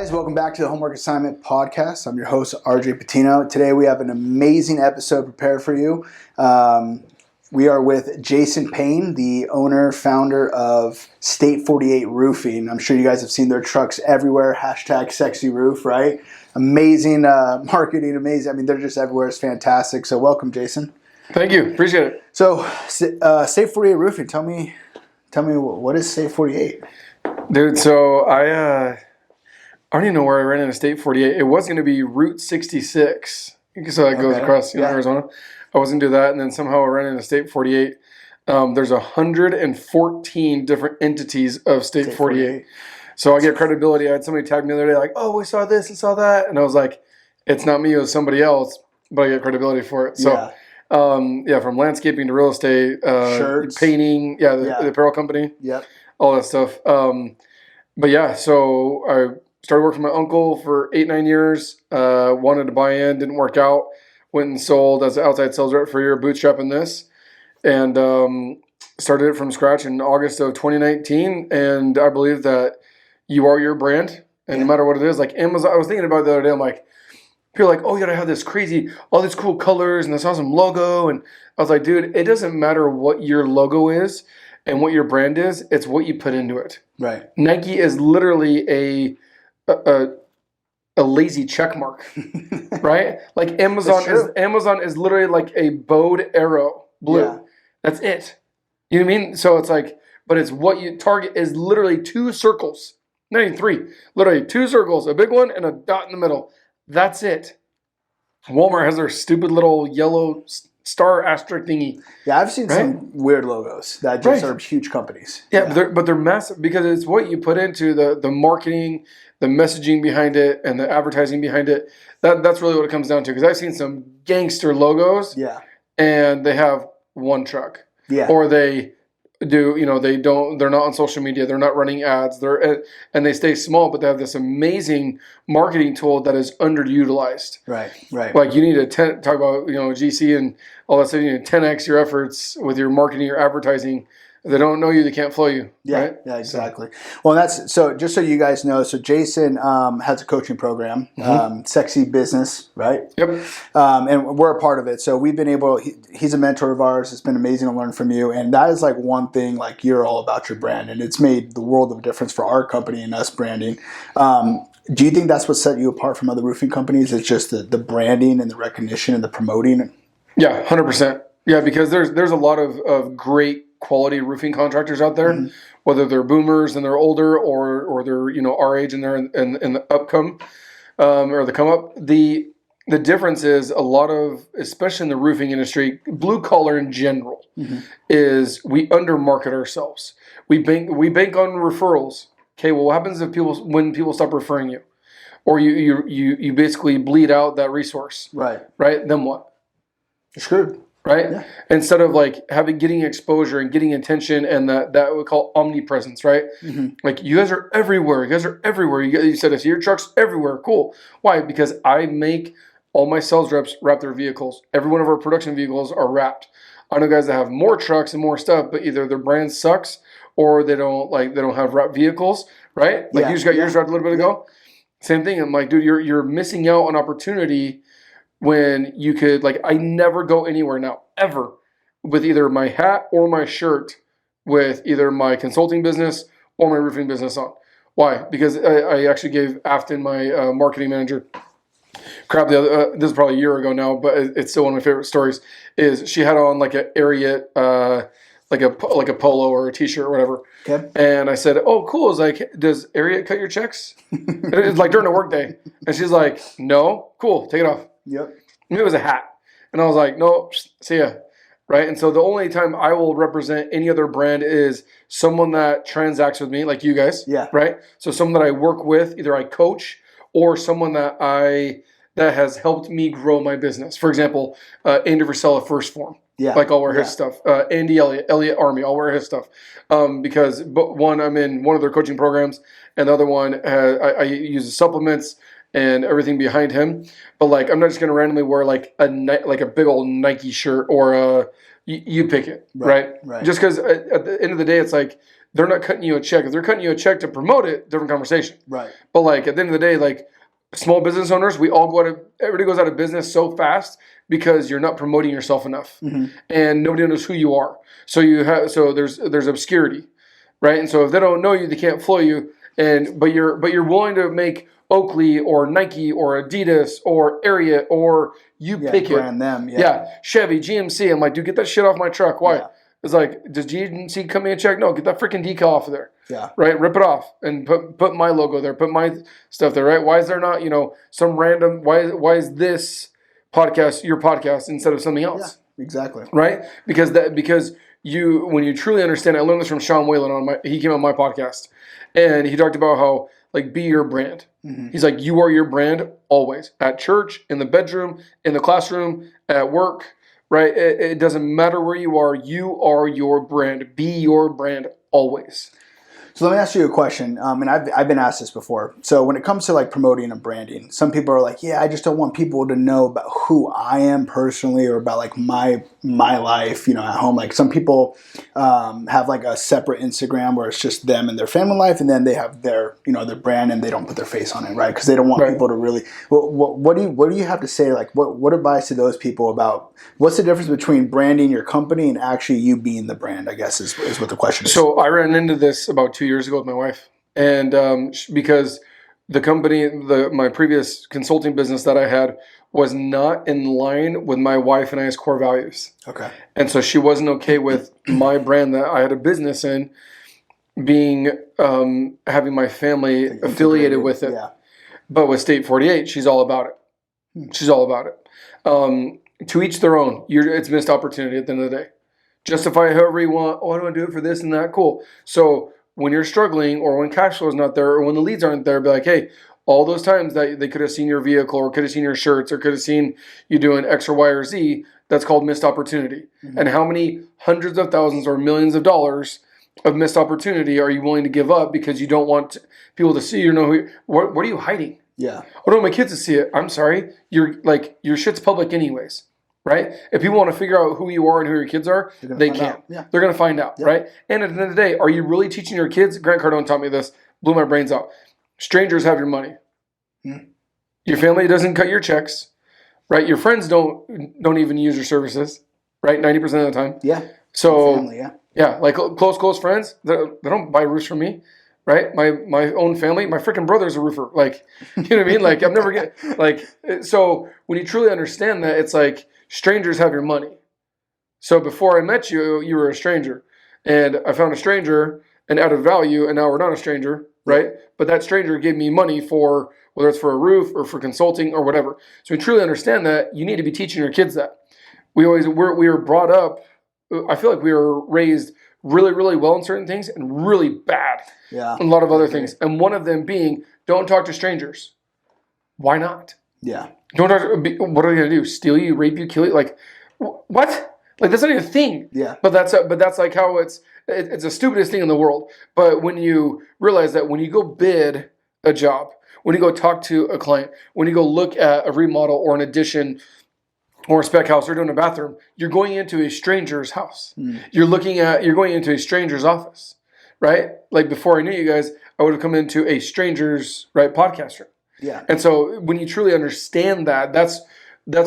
Guys, welcome back to the Homework Assignment Podcast. I'm your host, RJ Patino. Today we have an amazing episode prepared for you. We are with Jason Payne, the owner, founder of State 48 Roofing. I'm sure you guys have seen their trucks everywhere. Hashtag sexy roof, right? Amazing marketing, amazing. I mean, they're just everywhere. It's fantastic. So welcome, Jason. Thank you. Appreciate it. So State 48 Roofing, tell me what is State 48? Dude, so I don't even know where I ran into State 48. It was going to be Route 66. So that goes across Arizona. I wasn't going to do that. And then somehow I ran into State 48. There's 114 different entities of State 48. So I get credibility. I had somebody tag me the other day like, oh, we saw this and saw that. And I was like, it's not me, it was somebody else. But I get credibility for it. So, from landscaping to real estate, shirts, painting, the apparel company, all that stuff. But yeah, so I started working for my uncle for 8-9 years. Wanted to buy in, didn't work out. Went and sold as an outside sales rep for a year, bootstrapping this, and started it from scratch in August of 2019. And I believe that you are your brand, and no matter what it is, like Amazon. I was thinking about it the other day. I'm like, people are like, oh, you gotta have this crazy, all these cool colors and this awesome logo. And I was like, dude, it doesn't matter what your logo is and what your brand is. It's what you put into it. Right. Nike is literally a lazy check mark, right? Like Amazon is literally like a bowed arrow, blue. Yeah. That's it. You know what I mean? So it's like, but it's what you target is literally 2 circles, not even 3, literally 2 circles, a big one and a dot in the middle. That's it. Walmart has their stupid little yellow star asterisk thingy. Yeah, I've seen some weird logos that just are huge companies. Yeah. But they're massive because it's what you put into the marketing, the messaging behind it, and the advertising behind it. That's really what it comes down to. Because I've seen some gangster logos. Yeah. And they have one truck. Yeah. Or they do, they're not on social media, they're not running ads, and they stay small, but they have this amazing marketing tool that is underutilized. Right. Like you need to talk about, GC and all that stuff, you need to 10x your efforts with your marketing, your advertising. If they don't know you, they can't flow you. Yeah, right? Yeah, exactly. Well, that's so. Just so you guys know, so Jason has a coaching program, Sexy Business, right? Yep. And we're a part of it. So we've been able. He's a mentor of ours. It's been amazing to learn from you. And that is like one thing. Like you're all about your brand, and it's made the world of a difference for our company and us branding. Do you think that's what set you apart from other roofing companies? It's just the branding and the recognition and the promoting. Yeah, 100%. Yeah, because there's a lot of great quality roofing contractors out there, whether they're boomers and they're older or they're our age and they're in the upcome or the come up. The difference is a lot of, especially in the roofing industry, blue collar in general, is we undermarket ourselves. We bank on referrals. Okay, well, what happens when people stop referring you, or you basically bleed out that resource? Right. Then what? You're screwed. Right? Yeah. Instead of like getting exposure and getting attention and that we call omnipresence, right? Like you guys are everywhere. You said I see your trucks everywhere. Cool. Why? Because I make all my sales reps wrap their vehicles. Every one of our production vehicles are wrapped. I know guys that have more trucks and more stuff, but either their brand sucks or they don't have wrapped vehicles, right? Like you just got yours wrapped a little bit ago. Same thing. I'm like, dude, you're missing out on opportunity when you could, like, I never go anywhere now, ever, with either my hat or my shirt with either my consulting business or my roofing business on. Why? Because I actually gave Afton, my marketing manager, crap. This is probably a year ago now, but it's still one of my favorite stories. Is she had on like an Ariat, like a polo or a t-shirt or whatever. Okay. And I said, "Oh, cool." I was like, "Does Ariat cut your checks?" It's like during a work day, and she's like, "No." Cool, take it off. Yep. It was a hat. And I was like, no, see ya. Right? And so the only time I will represent any other brand is someone that transacts with me, like you guys. Yeah. Right? So someone that I work with, either I coach or someone that has helped me grow my business. For example, Andy Versella, First Form. Yeah. Like I'll wear his stuff. Andy Elliott Army, I'll wear his stuff. Because one, I'm in one of their coaching programs, and the other one, I use the supplements and everything behind him. But like, I'm not just going to randomly wear like a big old Nike shirt or you pick it, right? Just because at the end of the day, it's like they're not cutting you a check. If they're cutting you a check to promote it, different conversation. Right. But like at the end of the day, like small business owners, everybody goes out of business so fast because you're not promoting yourself enough, and nobody knows who you are. So there's obscurity, right? And so if they don't know you, they can't flow you. But you're willing to make Oakley or Nike or Adidas or Ariat or you pick it. Brand them. Chevy, GMC. I'm like, dude, get that shit off my truck. Why? Yeah. It's like, does GMC cut me a check? No, get that freaking decal off of there. Yeah. Right? Rip it off and put my logo there. Put my stuff there, right? Why is there not, some random, why is this podcast your podcast instead of something else? Yeah, exactly. Right? Because when you truly understand, I learned this from Sean Whalen he came on my podcast, and he talked about how, like, be your brand. He's like, you are your brand always. At church, in the bedroom, in the classroom, at work, right? It doesn't matter where you are your brand. Be your brand always. So let me ask you a question, and I've been asked this before. So when it comes to like promoting and branding, some people are like, yeah, I just don't want people to know about who I am personally or about like my life, at home. Like some people have like a separate Instagram where it's just them and their family life, and then they have their their brand and they don't put their face on it, right? Because they don't want people to really. What do you have to say? Like what advice to those people about what's the difference between branding your company and actually you being the brand? I guess is what the question is. So I ran into this about 2 years ago with my wife, and because the company, my previous consulting business that I had was not in line with my wife and I's core values. Okay. And so she wasn't okay with my brand that I had a business in being having my family affiliated with it. Yeah. But with State 48, she's all about it. She's all about it. To each their own. It's missed opportunity at the end of the day. Justify it however you want. Oh, I don't want to do it for this and that. Cool. So when you're struggling, or when cash flow is not there, or when the leads aren't there, be like, hey, all those times that they could have seen your vehicle, or could have seen your shirts, or could have seen you doing X or Y or Z, that's called missed opportunity. And how many hundreds of thousands or millions of dollars of missed opportunity are you willing to give up because you don't want people to see you know what are you hiding? Yeah. I don't want my kids to see it. I'm sorry. Your shit's public anyways. Right? If people want to figure out who you are and who your kids are, they can. Yeah. They're going to find out, right? And at the end of the day, are you really teaching your kids? Grant Cardone taught me this, blew my brains out. Strangers have your money. Your family doesn't cut your checks, right? Your friends don't even use your services, right? 90% of the time. Yeah. So, family, like close friends, they don't buy roofs from me. Right? My own family, my freaking brother's a roofer. Like, you know what I mean? Like, I'm never getting, like, so when you truly understand that, it's like strangers have your money. So before I met you, you were a stranger. And I found a stranger and added value, and now we're not a stranger, right? But that stranger gave me money for, whether it's for a roof or for consulting or whatever. So we truly understand that you need to be teaching your kids that. We were brought up, I feel like we were raised really, really well in certain things and really bad in a lot of other things. And one of them being, don't talk to strangers. Why not? Yeah. Don't talk to, what are they going to do? Steal you, rape you, kill you? Like, what? Like, that's not even a thing. Yeah. But that's like how it's the stupidest thing in the world. But when you realize that when you go bid a job, when you go talk to a client, when you go look at a remodel or an addition or a spec house or doing a bathroom, you're going into a stranger's house. You're going into a stranger's office, right? Like before I knew you guys, I would have come into a stranger's podcast room. Yeah. And so when you truly understand that, that's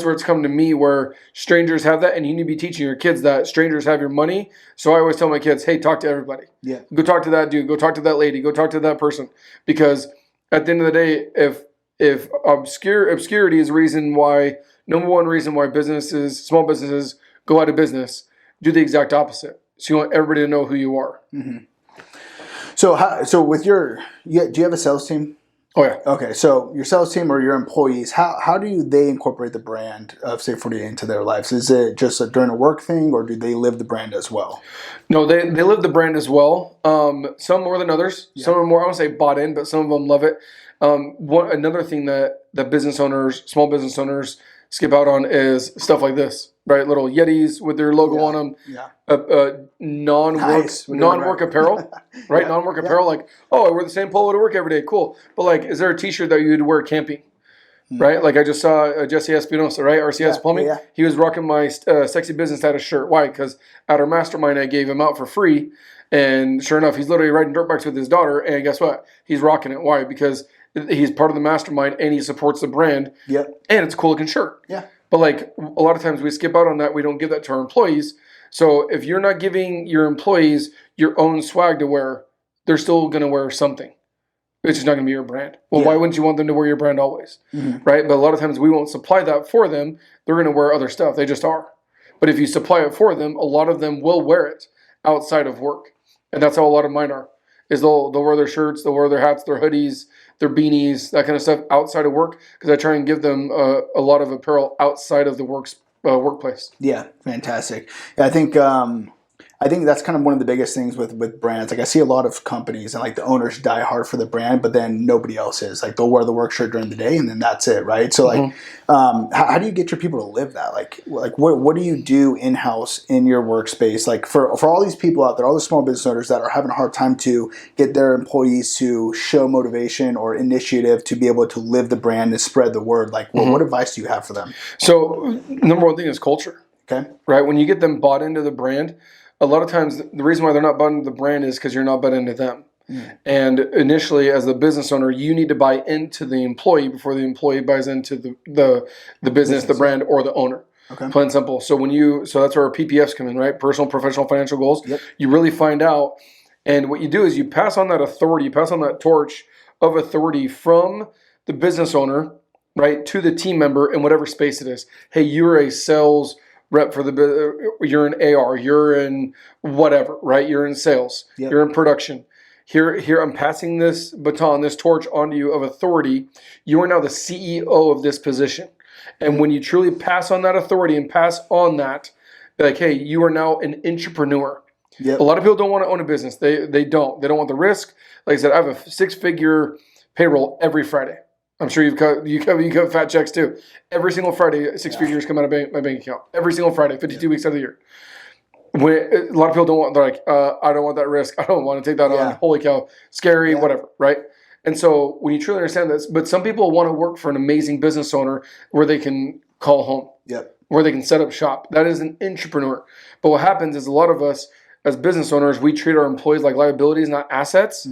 where it's come to me, where strangers have that, and you need to be teaching your kids that strangers have your money. So I always tell my kids, hey, talk to everybody. Yeah. Go talk to that dude. Go talk to that lady. Go talk to that person. Because at the end of the day, if obscurity is the reason why, number one reason why small businesses go out of business, do the exact opposite. So you want everybody to know who you are. Mm-hmm. So with do you have a sales team? Oh yeah. Okay, so your sales team or your employees, how do they incorporate the brand of State 48 into their lives? Is it just during a work thing, or do they live the brand as well? No, they live the brand as well. Some more than others. Yeah. Some are more, I won't say bought in, but some of them love it. Another thing that small business owners skip out on is stuff like this, right? Little Yetis with their logo on them. Yeah. Non-work apparel, right? Yeah. Non-work apparel, like, oh, I wear the same polo to work every day. Cool. But like, is there a t-shirt that you'd wear camping? right? Like I just saw Jesse Espinosa, right? RCS Plumbing. Yeah. He was rocking my Sexy Business Status shirt. Why? Because at our mastermind, I gave him out for free. And sure enough, he's literally riding dirt bikes with his daughter. And guess what? He's rocking it. Why? Because he's part of the mastermind and he supports the brand. Yep. And it's a cool looking shirt. Yeah. But like a lot of times we skip out on that. We don't give that to our employees. So if you're not giving your employees your own swag to wear, they're still going to wear something. It's just not going to be your brand. Well, why wouldn't you want them to wear your brand always? Right? But a lot of times we won't supply that for them. They're going to wear other stuff. They just are. But if you supply it for them, a lot of them will wear it outside of work. And that's how a lot of mine are. Is they'll wear their shirts, they'll wear their hats, their hoodies, their beanies, that kind of stuff outside of work, because I try and give them a lot of apparel outside of the workplace. Yeah, fantastic. Yeah, I think that's kind of one of the biggest things with brands. Like I see a lot of companies and like the owners die hard for the brand, but then nobody else is. Like they'll wear the work shirt during the day and then that's it, right? So like, how do you get your people to live that? Like what do you do in-house in your workspace? Like for all these people out there, all the small business owners that are having a hard time to get their employees to show motivation or initiative to be able to live the brand and spread the word. Like, well, what advice do you have for them? So number one thing is culture. Okay. Right? When you get them bought into the brand, a lot of times the reason why they're not bought into the brand is because you're not bought into them. And initially, as the business owner, you need to buy into the employee before the employee buys into the business, the brand, or the owner. Okay. Plain and simple. So so that's where our PPFs come in, right? Personal, professional, financial goals. Yep. You really find out, and what you do is you pass on that authority, you pass on that torch of authority from the business owner, right, to the team member in whatever space it is. Hey, you're a sales rep for you're in AR, you're in whatever, right? You're in sales, you're in production. Here, I'm passing this baton, this torch onto you of authority. You are now the CEO of this position. And when you truly pass on that authority and pass on that, like, hey, you are now an entrepreneur. A lot of people don't want to own a business. They don't want the risk. Like I said, I have a 6-figure payroll every Friday. I'm sure you cut fat checks too. Every single Friday, 6 figures come out of my bank account. Every single Friday, 52 weeks out of the year. When a lot of people don't want, they're like, I don't want that risk. I don't want to take that on. Holy cow, scary, whatever, right? And so when you truly understand this, but some people want to work for an amazing business owner where they can call home, where they can set up shop. That is an entrepreneur. But what happens is a lot of us as business owners, we treat our employees like liabilities, not assets.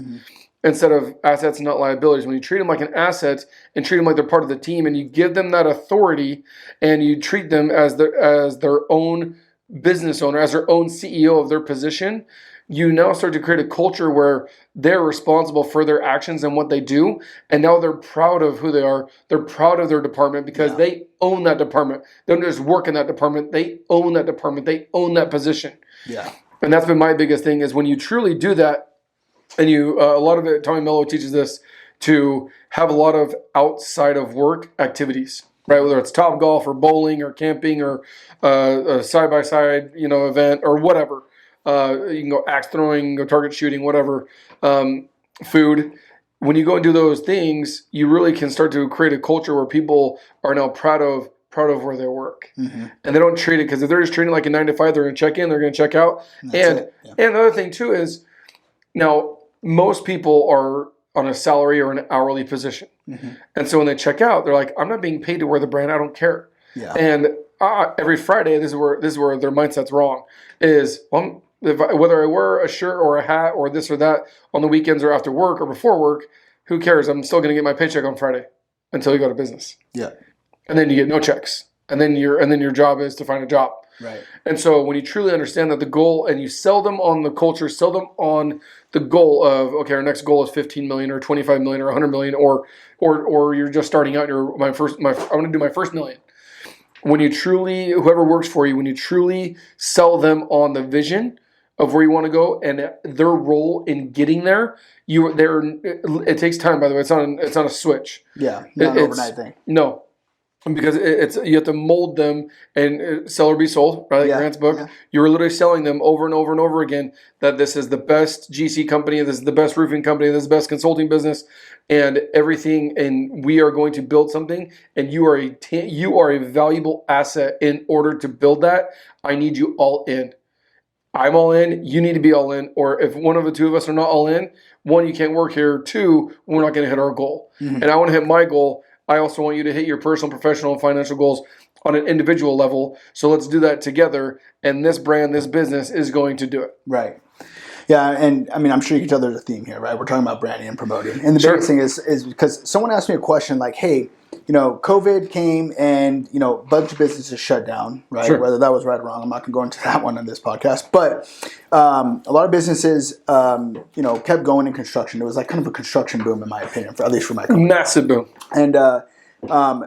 Instead of assets and not liabilities. When you treat them like an asset and treat them like they're part of the team and you give them that authority and you treat them as their own business owner, as their own CEO of their position, you now start to create a culture where they're responsible for their actions and what they do. And now they're proud of who they are. They're proud of their department because they own that department. They don't just work in that department. They own that department. They own that position. And that's been my biggest thing is when you truly do that, and a lot of it, Tommy Mello teaches this, to have a lot of outside of work activities, right? Whether it's Top Golf or bowling or camping or a side-by-side, event or whatever. You can go axe throwing, go target shooting, whatever, food. When you go and do those things, you really can start to create a culture where people are now proud of where they work. And they don't treat it, because if they're just treating it like a 9 to 5, they're going to check in, they're going to check out. And another thing too is, now, most people are on a salary or an hourly position. And so when they check out, they're like, I'm not being paid to wear the brand. I don't care. And every Friday, this is where their mindset's wrong, is, well, whether I wear a shirt or a hat or this or that on the weekends or after work or before work, who cares? I'm still going to get my paycheck on Friday until you go to business. And then you get no checks. And then your job is to find a job. And so when you truly understand that the goal, and you sell them on the culture, sell them on the goal of, okay, our next goal is 15 million or 25 million or 100 million, or you're just starting out, I want to do my first million. When you truly, whoever works for you, when you truly sell them on the vision of where you want to go and their role in getting there, it takes time, by the way. It's not a switch. Not an overnight thing. No. Because you have to mold them and sell or be sold, right? Like Grant's book. You're literally selling them over and over and over again that this is the best GC company, this is the best roofing company, this is the best consulting business, and everything. And we are going to build something, and you are a valuable asset. In order to build that, I need you all in. I'm all in. You need to be all in. Or if one of the two of us are not all in, one, you can't work here. Two, we're not going to hit our goal. And I want to hit my goal. I also want you to hit your personal, professional, and financial goals on an individual level. So let's do that together. And this brand, this business is going to do it. Right. Yeah, and I mean, I'm sure you can tell there's a theme here, right? We're talking about branding and promoting. And the biggest thing is because someone asked me a question like, hey, COVID came and, a bunch of businesses shut down, right? Sure. Whether that was right or wrong, I'm not going to go into that one on this podcast. But a lot of businesses, kept going in construction. It was like kind of a construction boom, in my opinion, at least for my company. Massive boom. And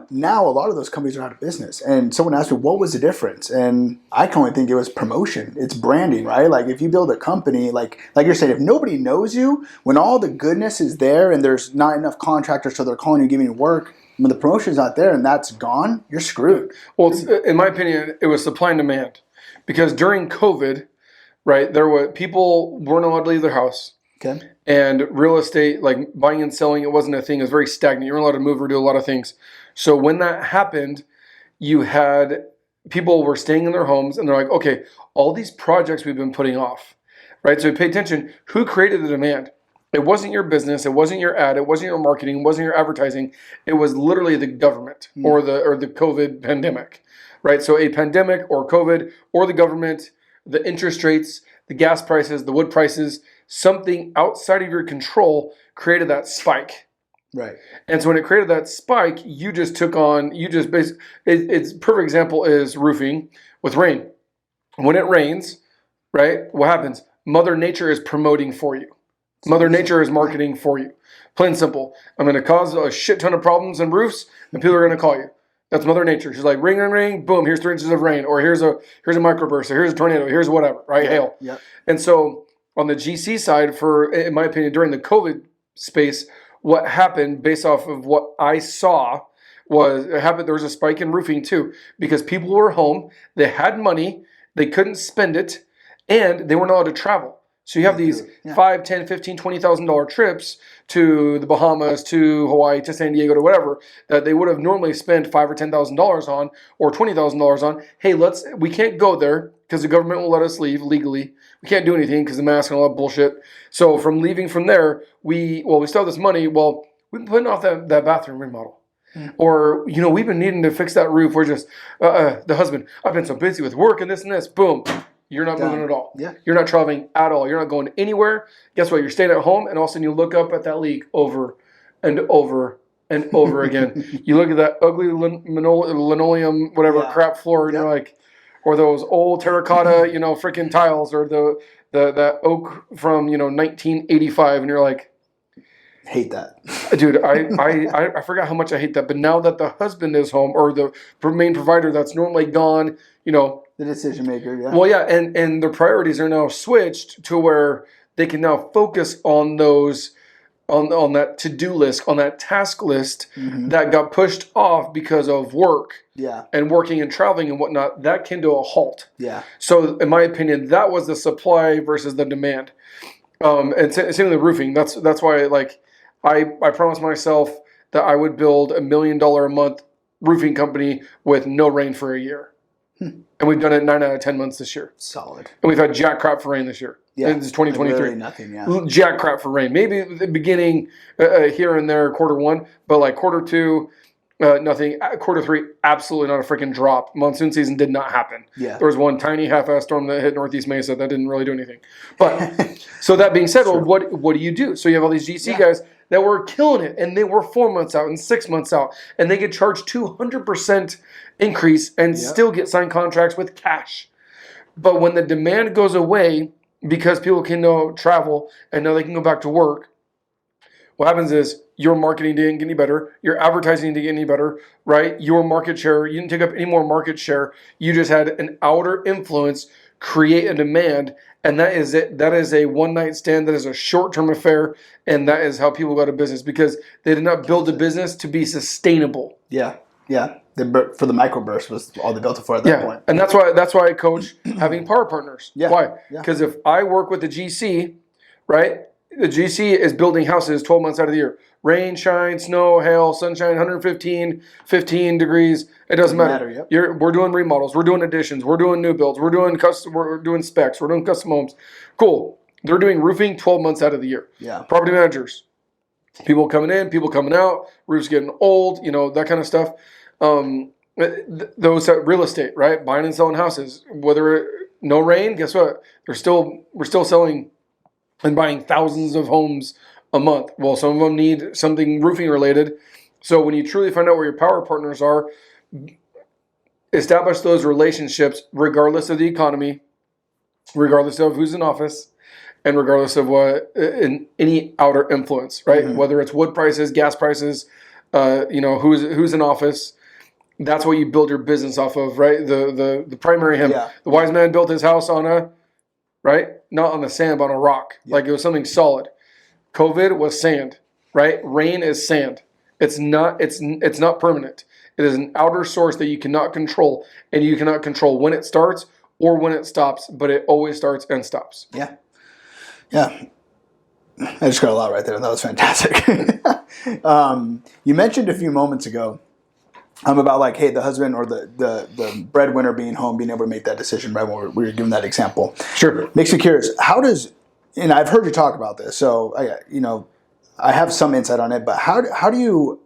now a lot of those companies are out of business. And someone asked me, what was the difference? And I can only think it was promotion. It's branding, right? Like if you build a company, like you're saying, if nobody knows you, when all the goodness is there and there's not enough contractors, so they're calling you, giving you work, when the promotion's not there and that's gone, you're screwed. Well, in my opinion, it was supply and demand. Because during COVID, right, people weren't allowed to leave their house. Okay. And real estate, like buying and selling, it wasn't a thing. It was very stagnant. You weren't allowed to move or do a lot of things. So when that happened, you had people were staying in their homes and they're like, okay, all these projects we've been putting off, right? So pay attention. Who created the demand? It wasn't your business. It wasn't your ad. It wasn't your marketing. It wasn't your advertising. It was literally the government or the COVID pandemic, right? So a pandemic or COVID or the government, the interest rates, the gas prices, the wood prices, something outside of your control created that spike. Right. And so when it created that spike, it's perfect example is roofing with rain. When it rains, right, what happens? Mother Nature is promoting for you. Mother Nature is marketing for you. Plain and simple. I'm going to cause a shit ton of problems in roofs and people are going to call you. That's Mother Nature. She's like, ring, ring, ring, boom, here's 3 inches of rain, or here's a microburst, or here's a tornado, here's whatever, right? Yeah. Hail. Yeah. And so on the GC side, in my opinion, during the COVID space, what happened based off of what I saw there was a spike in roofing too, because people were home, they had money, they couldn't spend it, and they weren't allowed to travel. So you have these $5, $10, $15, $20,000 trips to the Bahamas, to Hawaii, to San Diego, to whatever, that they would have normally spent $5,000 or $10,000 on, or $20,000 on. Hey, we can't go there because the government won't let us leave legally. We can't do anything because the mask and all that bullshit. So from leaving from there, we still have this money. Well, we've been putting off that bathroom remodel. Or, we've been needing to fix that roof. We're just, the husband, I've been so busy with work and this. Boom. You're not moving at all. Yeah. You're not traveling at all. You're not going anywhere. Guess what? You're staying at home, and all of a sudden you look up at that leak over and over and over again. You look at that ugly linoleum, crap floor, and you're like, or those old terracotta, freaking tiles, or that oak from 1985, and you're like, hate that, dude. I forgot how much I hate that. But now that the husband is home, or the main provider that's normally gone, the decision maker, yeah. Well, yeah, and their priorities are now switched to where they can now focus on those, on that to-do list, on that task list that got pushed off because of work, and working and traveling and whatnot. That came to a halt. Yeah. So, in my opinion, that was the supply versus the demand. And same with the roofing. That's why, I promised myself that I would build $1 million a month roofing company with no rain for a year. And we've done it 9 out of 10 months this year. Solid. And we've had jack crap for rain this year. Yeah. It's 2023. Really nothing, yeah. Jack crap for rain. Maybe the beginning here and there, quarter 1, but quarter 2, nothing. Quarter 3, absolutely not a freaking drop. Monsoon season did not happen. Yeah. There was one tiny half-ass storm that hit Northeast Mesa that didn't really do anything. But so that being said, well, what do you do? So you have all these GC guys that were killing it, and they were 4 months out and 6 months out, and they get charged 200% increase and still get signed contracts with cash. But when the demand goes away because people can now travel and now they can go back to work, what happens is your marketing didn't get any better, your advertising didn't get any better, right? Your market share, you didn't take up any more market share. You just had an outer influence create a demand, and that is it. That is a one-night stand. That is a short-term affair, and that is how people go out of business because they did not build a business to be sustainable. Yeah. For the microburst was all they built it for at that point. And that's why I coach having power partners. Yeah. Why? Because if I work with the GC, right? The GC is building houses 12 months out of the year. Rain, shine, snow, hail, sunshine, 115, 15 degrees. It doesn't matter. We're doing remodels. We're doing additions. We're doing new builds. We're doing specs. We're doing custom homes. Cool. They're doing roofing 12 months out of the year. Yeah. Property managers, People coming in, people coming out, roofs getting old, that kind of stuff. Those real estate, right? Buying and selling houses, whether no rain, guess what? We're still selling and buying thousands of homes a month. Well, some of them need something roofing related. So when you truly find out where your power partners are, establish those relationships regardless of the economy, regardless of who's in office, and regardless of what in any outer influence, right? Mm-hmm. Whether it's wood prices, gas prices, who's in office. That's what you build your business off of, right? The primary hymn. Yeah. The wise man built his house on a, right? Not on the sand, but on a rock. Yeah. Like it was something solid. COVID was sand, right? Rain is sand. It's not permanent. It is an outer source that you cannot control, and you cannot control when it starts or when it stops, but it always starts and stops. Yeah. Yeah. I just got a lot right there. That was fantastic. You mentioned a few moments ago about like, hey, the husband or the breadwinner being home, being able to make that decision, right? When we were giving that example. Sure. Makes me curious. And I've heard you talk about this, so I have some insight on it, but how do you,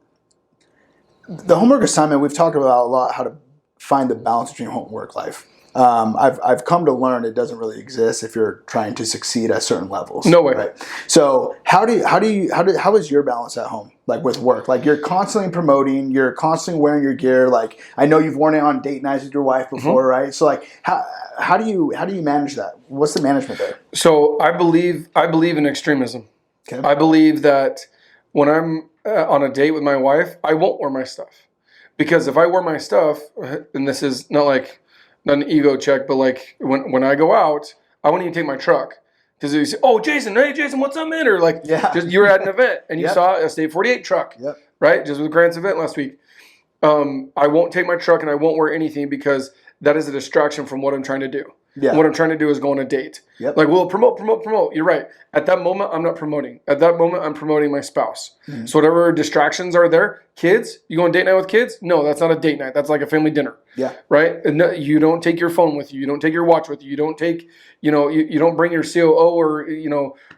the homework assignment, we've talked about a lot, how to find the balance between home and work life. I've come to learn it doesn't really exist if you're trying to succeed at certain levels. No way. Right? So how is your balance at home? Like with work, like you're constantly promoting, you're constantly wearing your gear. Like I know you've worn it on date nights with your wife before, mm-hmm. right? So like how do you manage that? What's the management there? So I believe in extremism. Okay. I believe that when I'm on a date with my wife, I won't wear my stuff, because if I wear my stuff, and this is not an ego check, but like when I go out, I won't even take my truck. Because you say, oh, Jason, hey, Jason, what's up, man? Or like, just you were at an event and you saw a State 48 truck, right? Just with Grant's event last week. I won't take my truck and I won't wear anything, because that is a distraction from what I'm trying to do. Yeah. And what I'm trying to do is go on a date. Yep. Like, well, promote. You're right. At that moment, I'm not promoting. At that moment, I'm promoting my spouse. Mm-hmm. So whatever distractions are there, kids, you go on date night with kids? No, that's not a date night. That's like a family dinner. Yeah. Right? And you don't take your phone with you. You don't take your watch with you. You don't take, you don't bring your COO or,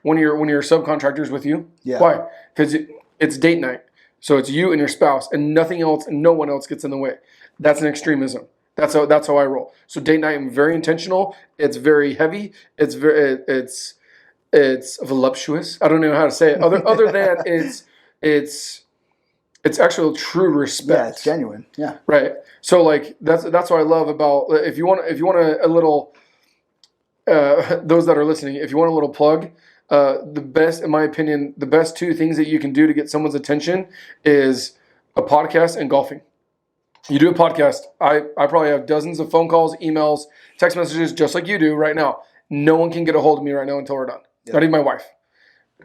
one of your subcontractors with you. Yeah. Why? Because it's date night. So it's you and your spouse, and nothing else, and no one else gets in the way. That's an extremism. That's how I roll. So date night, I'm very intentional. It's very heavy. It's voluptuous. I don't know how to say it. Other than it's actual true respect. Yeah, it's genuine. Yeah. Right. So like that's what I love about, if you want a little those that are listening, if you want a little plug, the best, in my opinion, the best two things that you can do to get someone's attention is a podcast and golfing. You do a podcast. I probably have dozens of phone calls, emails, text messages, just like you do right now. No one can get a hold of me right now until we're done. Yep. Not even my wife.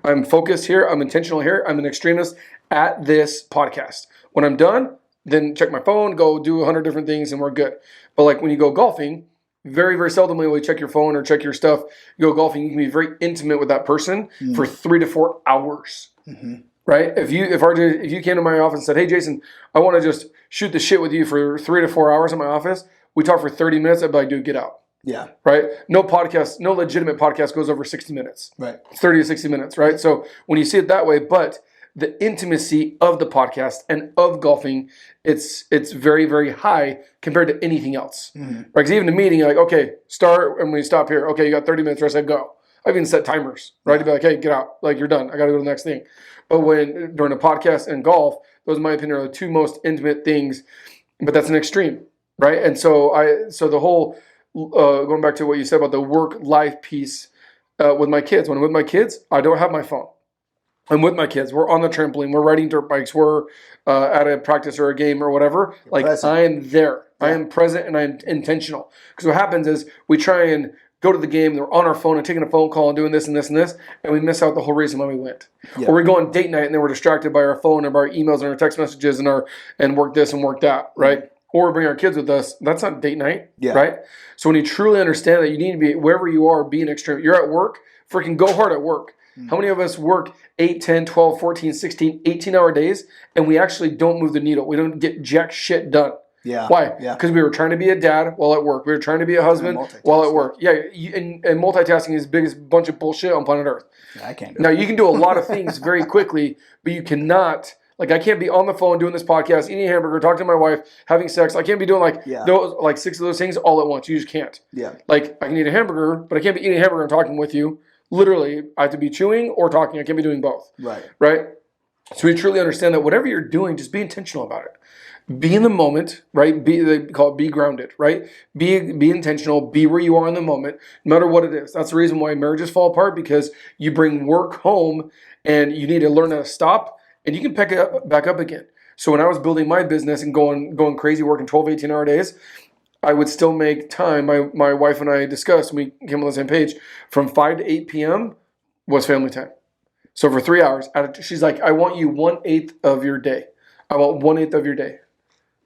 I'm focused here. I'm intentional here. I'm an extremist at this podcast. When I'm done, then check my phone, go do 100 different things, and we're good. But like when you go golfing, very, very seldomly will you check your phone or check your stuff. You go golfing, you can be very intimate with that person for 3 to 4 hours. Mm-hmm. Right? If you came to my office and said, hey, Jason, I want to just shoot the shit with you for 3 to 4 hours in my office, we talk for 30 minutes, I'd be like, dude, get out. Yeah. Right? No legitimate podcast goes over 60 minutes. Right. 30 to 60 minutes, right? So when you see it that way, but the intimacy of the podcast and of golfing, it's very, very high compared to anything else. Mm-hmm. Right? Because even a meeting, you're like, okay, start, and we stop here. Okay, you got 30 minutes, rest, I go. I've even set timers, right? To be like, hey, get out. Like, you're done. I got to go to the next thing. But during a podcast and golf, those, in my opinion, are the two most intimate things. But that's an extreme, right? And so the whole, going back to what you said about the work-life piece with my kids. When I'm with my kids, I don't have my phone. I'm with my kids. We're on the trampoline. We're riding dirt bikes. We're at a practice or a game or whatever. Like, I am there. Yeah. I am present and I'm intentional. Because what happens is we try and go to the game, and we're on our phone and taking a phone call and doing this and this and this, and we miss out the whole reason why we went. Yeah. Or we go on date night and then we're distracted by our phone and by our emails and our text messages and work this and work that, right? Mm-hmm. Or we bring our kids with us. That's not date night, right? So when you truly understand that you need to be, wherever you are, be an extreme. You're at work, freaking go hard at work. Mm-hmm. How many of us work 8, 10, 12, 14, 16, 18-hour days, and we actually don't move the needle? We don't get jack shit done. Yeah. Why? Yeah. Because we were trying to be a dad while at work. We were trying to be a husband while at work. Yeah, and multitasking is the biggest bunch of bullshit on planet Earth. Yeah, I can't do Now, it. you can do a lot of things very quickly, but you cannot, like, I can't be on the phone doing this podcast, eating a hamburger, talking to my wife, having sex. I can't be doing, like 6 of those things all at once. You just can't. Yeah. Like, I can eat a hamburger, but I can't be eating a hamburger and talking with you. Literally, I have to be chewing or talking. I can't be doing both. Right? So we truly understand that whatever you're doing, just be intentional about it. Be in the moment, right? They call it be grounded, right? Be intentional. Be where you are in the moment, no matter what it is. That's the reason why marriages fall apart, because you bring work home and you need to learn how to stop, and you can pick it back up again. So when I was building my business and going crazy, working 12, 18-hour days, I would still make time. My wife and I discussed, and we came on the same page, from 5 to 8 p.m. was family time. So for 3 hours, she's like, I want you 1/8 of your day. I want 1/8 of your day.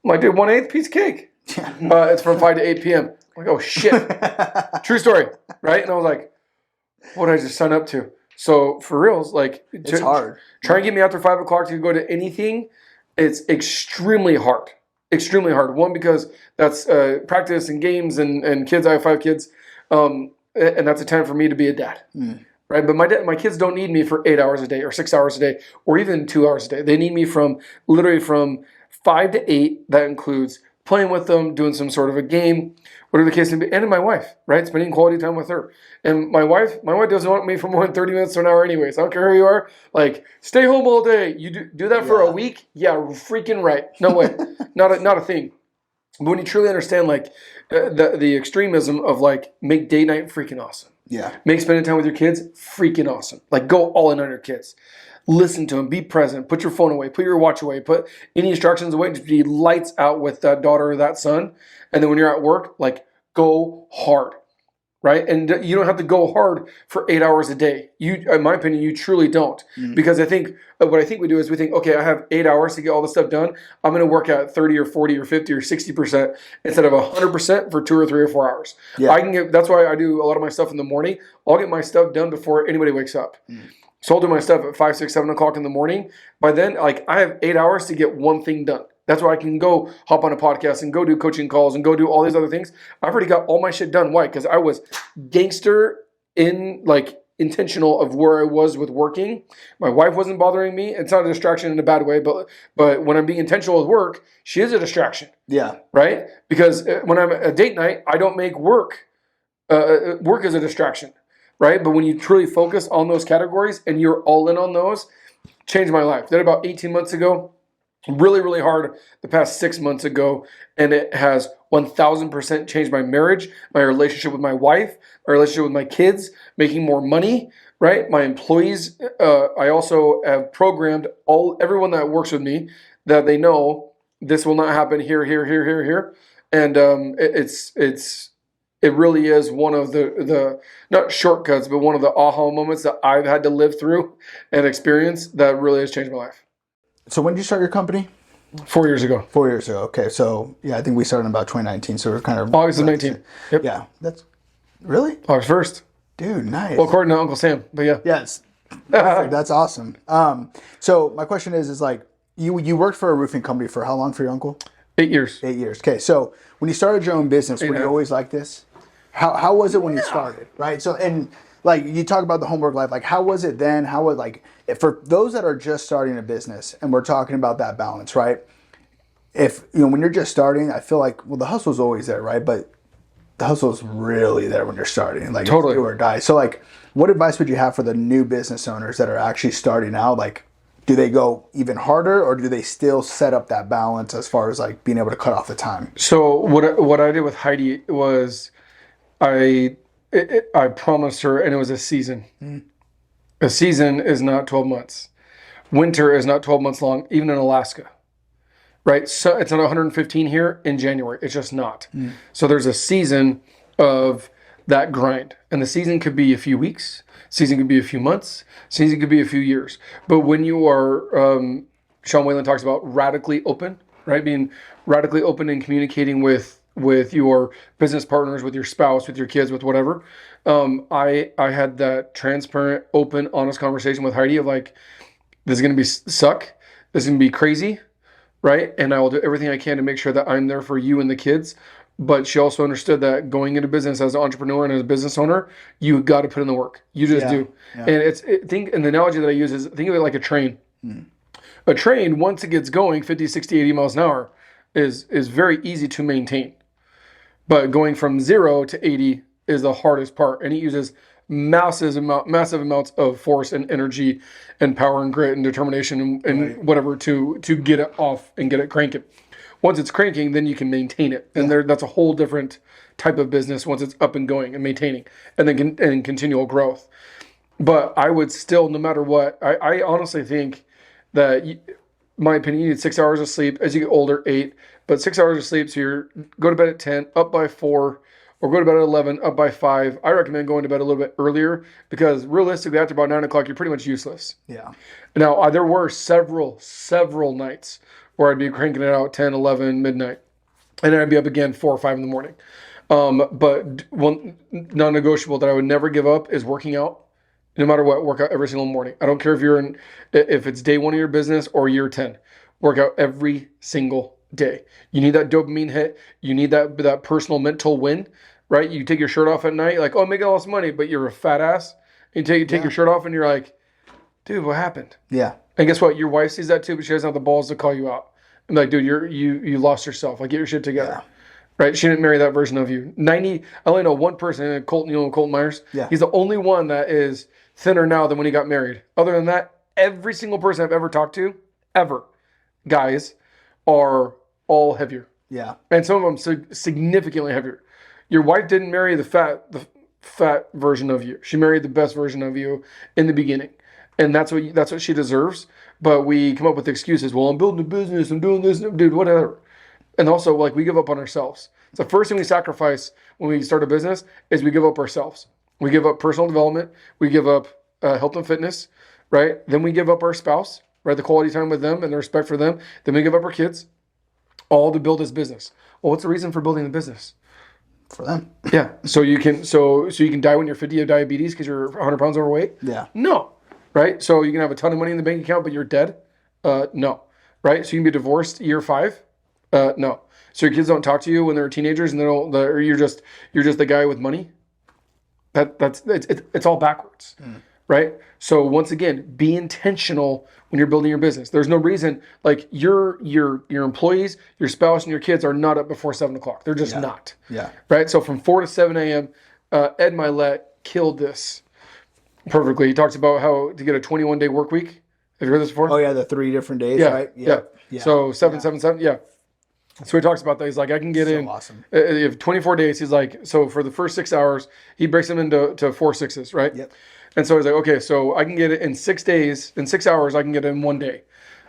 I'm like, dude, 1/8 piece of cake. It's from 5 to 8 p.m. I'm like, oh shit. True story, right? And I was like, what did I just sign up to? So for reals, like, it's hard. Try and get me after 5 o'clock to go to anything. It's extremely hard. Extremely hard. One, because that's practice and games and kids. I have 5 kids, and that's a time for me to be a dad. Right, but my kids don't need me for 8 hours a day or 6 hours a day or even 2 hours a day. They need me literally from 5 to 8. That includes playing with them, doing some sort of a game, whatever the case may be, and my wife, right, spending quality time with her. And my wife doesn't want me for more than 30 minutes to an hour anyways. I don't care who you are. Like, stay home all day. You do that for a week? Yeah, freaking right. No way. not a thing. But when you truly understand, like, the extremism of, like, make date night freaking awesome. Yeah. Make spending time with your kids freaking awesome. Like, go all in on your kids. Listen to them. Be present. Put your phone away. Put your watch away. Put any instructions away. Just be lights out with that daughter or that son. And then when you're at work, like, go hard. Right? And you don't have to go hard for 8 hours a day. In my opinion, you truly don't. Because I think what I think we do is we think, okay, I have 8 hours to get all this stuff done. I'm going to work at 30 or 40 or 50 or 60% instead of 100% for 2 or 3 or 4 hours. Yeah. That's why I do a lot of my stuff in the morning. I'll get my stuff done before anybody wakes up. So I'll do my stuff at 5, 6, 7 o'clock in the morning. By then, like, I have 8 hours to get one thing done. That's why I can go hop on a podcast and go do coaching calls and go do all these other things. I've already got all my shit done. Why? Because I was gangster intentional of where I was with working. My wife wasn't bothering me. It's not a distraction in a bad way, but when I'm being intentional with work, she is a distraction. Yeah. Right? Because when I'm at date night, I don't make work. Work is a distraction. Right? But when you truly focus on those categories and you're all in on those, changed my life. Did about 18 months ago. Really, really hard the past 6 months ago, and it has 1,000% changed my marriage, my relationship with my wife, my relationship with my kids, making more money, right? My employees, I also have programmed everyone that works with me that they know this will not happen here, and it really is one of the not shortcuts, but one of the aha moments that I've had to live through and experience that really has changed my life. So when did you start your company? 4 years ago. 4 years ago. Okay. So yeah, I think we started in about 2019. So we're kind of August of 19. Yep. Yeah. That's really August 1st. Dude, nice. Well, according to Uncle Sam, but yeah. Yes. That's awesome. So my question is like you worked for a roofing company for how long for your uncle? 8 years. 8 years. Okay. So when you started your own business, were you always like this? How was it when you started? Right. So and like you talk about the homework life, like how was it then? How would like for those that are just starting a business, and we're talking about that balance, right? If when you're just starting, I feel like the hustle's always there, right? But the hustle's really there when you're starting, like totally. It's do or die. So like, what advice would you have for the new business owners that are actually starting out? Like, do they go even harder, or do they still set up that balance as far as like being able to cut off the time? So what I did with Heidi was I promised her, and it was a season. A season is not 12 months. Winter is not 12 months long, even in Alaska. Right? So it's not 115 here in January. It's just not. So there's a season of that grind. And the season could be a few weeks. Season could be a few months. Season could be a few years. But when you are, Sean Whalen talks about radically open, right? Being radically open and communicating with your business partners, with your spouse, with your kids, with whatever. I had that transparent, open, honest conversation with Heidi of like, this is going to be suck. This is going to be crazy. right? And I will do everything I can to make sure that I'm there for you and the kids. But she also understood that going into business as an entrepreneur and as a business owner, you got to put in the work. You just do. Yeah. And the analogy that I use is think of it like a train. A train, once it gets going 50, 60, 80 miles an hour, is very easy to maintain. But going from 0 to 80 is the hardest part. And it uses massive amounts of force and energy and power and grit and determination and whatever to get it off and get it cranking. Once it's cranking, then you can maintain it. And that's a whole different type of business once it's up and going and maintaining and then and continual growth. But I would still, no matter what, I honestly think that, my opinion, you need 6 hours of sleep. As you get older, 8. But 6 hours of sleep, so you're go to bed at 10, up by 4, or go to bed at 11, up by 5. I recommend going to bed a little bit earlier because realistically, after about 9 o'clock, you're pretty much useless. Yeah. Now, there were several nights where I'd be cranking it out 10, 11, midnight. And then I'd be up again 4 or 5 in the morning. But one non-negotiable that I would never give up is working out. No matter what, work out every single morning. I don't care if it's day 1 of your business or year 10. Work out every single day. You need that dopamine hit. You need that personal mental win, right? You take your shirt off at night, like, oh, I'm making all this money, but you're a fat ass. You take your shirt off and you're like, dude, what happened? Yeah. And guess what? Your wife sees that too, but she doesn't have the balls to call you out. I'm like, dude, you lost yourself. Like, get your shit together. Yeah. Right? She didn't marry that version of you. I only know one person, Colton Myers. Yeah. He's the only one that is thinner now than when he got married. Other than that, every single person I've ever talked to, guys, are all heavier. Yeah. And some of them significantly heavier. Your wife didn't marry the fat version of you. She married the best version of you in the beginning. And that's what she deserves. But we come up with excuses. Well, I'm building a business. I'm doing this. Dude, whatever. And also, like, we give up on ourselves. It's the first thing we sacrifice when we start a business is we give up ourselves. We give up personal development. We give up health and fitness, right? Then we give up our spouse, right? The quality time with them and the respect for them. Then we give up our kids, all to build this business. Well, what's the reason for building the business? For them. Yeah. So you can die when you're 50 of diabetes because you're 100 pounds overweight? Yeah. No. Right? So you can have a ton of money in the bank account, but you're dead? No. Right? So you can be divorced year 5? No. So your kids don't talk to you when they're teenagers and or you're just the guy with money? It's all backwards. Right? So once again, be intentional when you're building your business. There's no reason, like, your employees, your spouse, and your kids are not up before 7 o'clock. They're just not. Yeah. Right? So from 4 to 7 a.m., Ed Milet killed this perfectly. He talks about how to get a 21-day work week. Have you heard this before? Oh, yeah, the 3 different days, Yeah. right? Yeah. So 7, 7, 7, yeah. So he talks about that. He's like, I can get in. Awesome. You have 24 days. He's like, so for the first 6 hours, he breaks them into 4 6s, right? Yep. And so he's like, okay, so I can get it in 6 days. In 6 hours, I can get it in 1 day,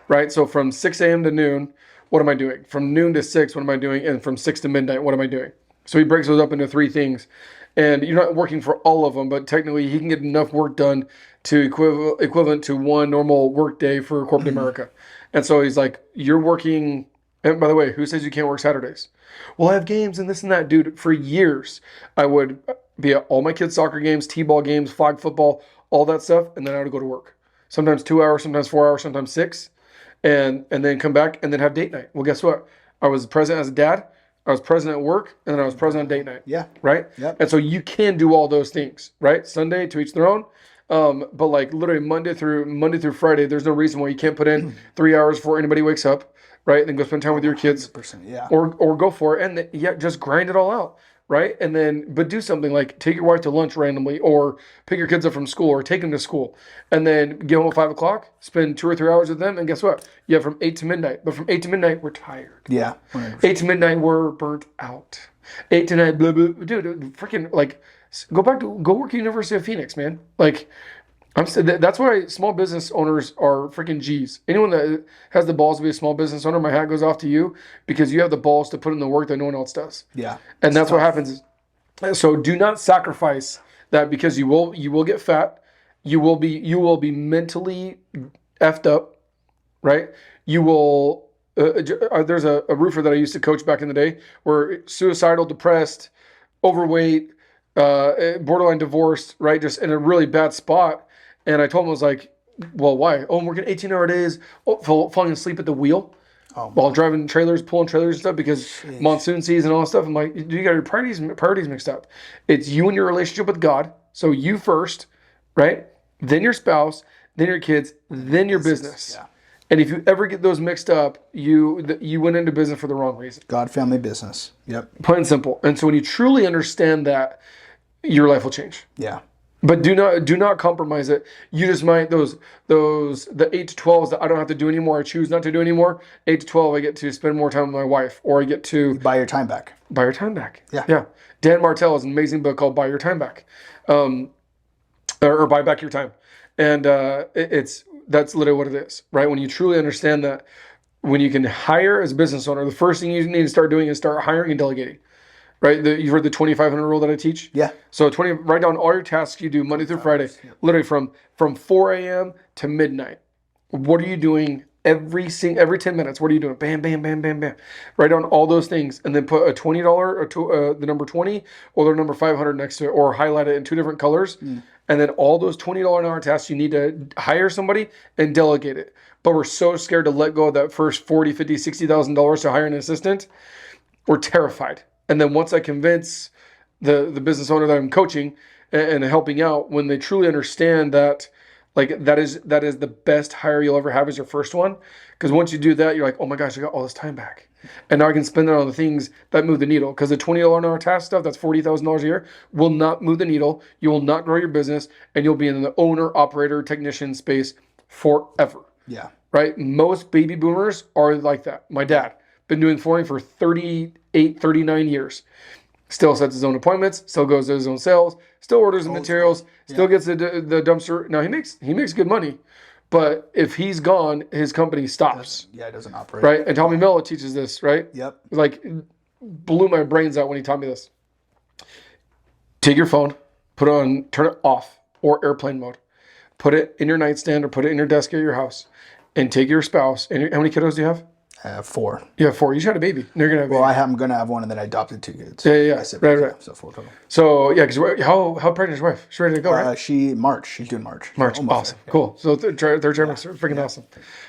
right? So from 6 a.m. to noon, what am I doing? From noon to 6, what am I doing? And from 6 to midnight, what am I doing? So he breaks those up into 3 things. And you're not working for all of them, but technically he can get enough work done to equivalent to 1 normal work day for corporate America. And so he's like, you're working. And by the way, who says you can't work Saturdays? Well, I have games and this and that. Dude, for years, I would be at all my kids' soccer games, t-ball games, flag football, all that stuff, and then I would go to work. Sometimes 2 hours, sometimes 4 hours, sometimes 6, and then come back and then have date night. Well, guess what? I was present as a dad, I was present at work, and then I was present on date night. Yeah. Right? Yep. And so you can do all those things, right? Sunday, to each their own. But like literally Monday through Friday, there's no reason why you can't put in 3 hours before anybody wakes up, right? And then go spend time with your kids. 100%, yeah. Or go for it and just grind it all out, right? And then, but do something like take your wife to lunch randomly, or pick your kids up from school, or take them to school, and then get home at 5 o'clock, spend 2 or 3 hours with them, and guess what? You have from 8 to midnight. But from 8 to midnight, we're tired. Yeah. 100%. 8 to midnight, we're burnt out. 8 to 9, blah, blah, dude, freaking, like, go work at University of Phoenix, man. Like, that's why small business owners are freaking G's. Anyone that has the balls to be a small business owner, my hat goes off to you, because you have the balls to put in the work that no one else does. Yeah. And that's what happens. So do not sacrifice that, because you will get fat. You will be mentally effed up, right? You will. There's a roofer that I used to coach back in the day, where suicidal, depressed, overweight, borderline divorced, right? Just in a really bad spot. And I told him, I was like, well, why? Oh, I'm working 18-hour days, falling asleep at the wheel. while driving trailers, pulling trailers and stuff because monsoon season and all that stuff. I'm like, dude, you got your priorities mixed up. It's you and your relationship with God. So you first, right? Then your spouse, then your kids, then your business. Yeah. And if you ever get those mixed up, you went into business for the wrong reason. God, family, business. Yep. Plain and simple. And so when you truly understand that, your life will change. Yeah. But do not compromise it. You just might the 8 to 12s that I don't have to do anymore. I choose not to do anymore. 8 to 12, I get to spend more time with my wife, or I get to buy your time back. Buy your time back. Yeah. Dan Martell has an amazing book called Buy Your Time Back, or Buy Back Your Time, and that's literally what it is, right? When you truly understand that, when you can hire as a business owner, the first thing you need to start doing is start hiring and delegating. Right, you've heard the 2500 rule that I teach. Yeah. So write down all your tasks you do Monday through Friday, literally from 4 a.m. to midnight. What are you doing every 10 minutes? What are you doing? Bam, bam, bam, bam, bam. Write down all those things, and then put a $20 or the number 20 or the number 500 next to it, or highlight it in 2 different colors. And then all those $20 an hour tasks, you need to hire somebody and delegate it. But we're so scared to let go of that first $40,000, $50,000, $60,000 to hire an assistant. We're terrified. And then once I convince the business owner that I'm coaching and helping out, when they truly understand that, like, that is the best hire you'll ever have is your first one. Because once you do that, you're like, oh my gosh, I got all this time back. And now I can spend it on the things that move the needle. Because the $20 an hour task stuff, that's $40,000 a year, will not move the needle. You will not grow your business, and you'll be in the owner, operator, technician space forever. Yeah. Right? Most baby boomers are like that. My dad, been doing flooring for 38, 39 years. Still sets his own appointments, still goes to his own sales, still orders the materials, still gets the dumpster. Now he makes good money, but if he's gone, his company stops. It doesn't operate. Right? And Tommy Mello teaches this, right? Yep. Like, blew my brains out when he taught me this. Take your phone, turn it off or airplane mode. Put it in your nightstand or put it in your desk at your house, and take your spouse. And how many kiddos do you have? I have 4. You have 4. You should have a baby. You're gonna have a baby. Well, I'm gonna have one, and then I adopted 2 kids. Yeah. Right. So 4 total. So yeah, because how pregnant is your wife? She's ready to go, right? She's doing March. March, awesome, cool. So third trimester, freaking awesome,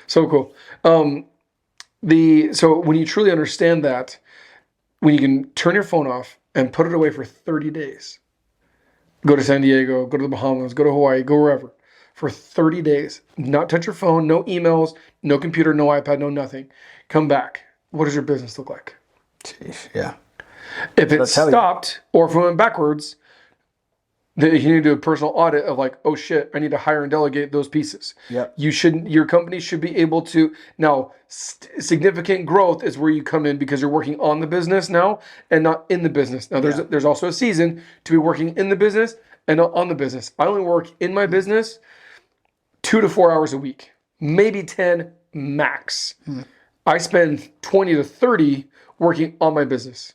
so cool. So when you truly understand that, when you can turn your phone off and put it away for 30 days, go to San Diego, go to the Bahamas, go to Hawaii, go wherever. For 30 days, not touch your phone, no emails, no computer, no iPad, no nothing. Come back. What does your business look like? Jeez, yeah. If it stopped, or if it went backwards, then you need to do a personal audit of like, oh shit, I need to hire and delegate those pieces. Yep. Your company should be able to, now significant growth is where you come in, because you're working on the business now and not in the business. Now there's also a season to be working in the business and not on the business. I only work in my business 2 to 4 hours a week, maybe 10 max. I spend 20 to 30 working on my business.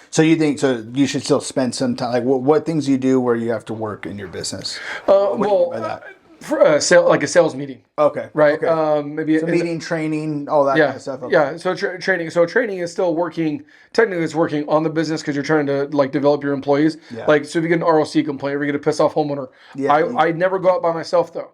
So you should still spend some time, like what things do you do where you have to work in your business? For a sales meeting. Okay. Right. Okay. Maybe meeting, training, all that kind of stuff. Okay. Yeah. So training. So training is still working. Technically, it's working on the business because you're trying to like develop your employees. Yeah. Like, so if you get an ROC complaint, or you get a pissed off homeowner, I never go out by myself though.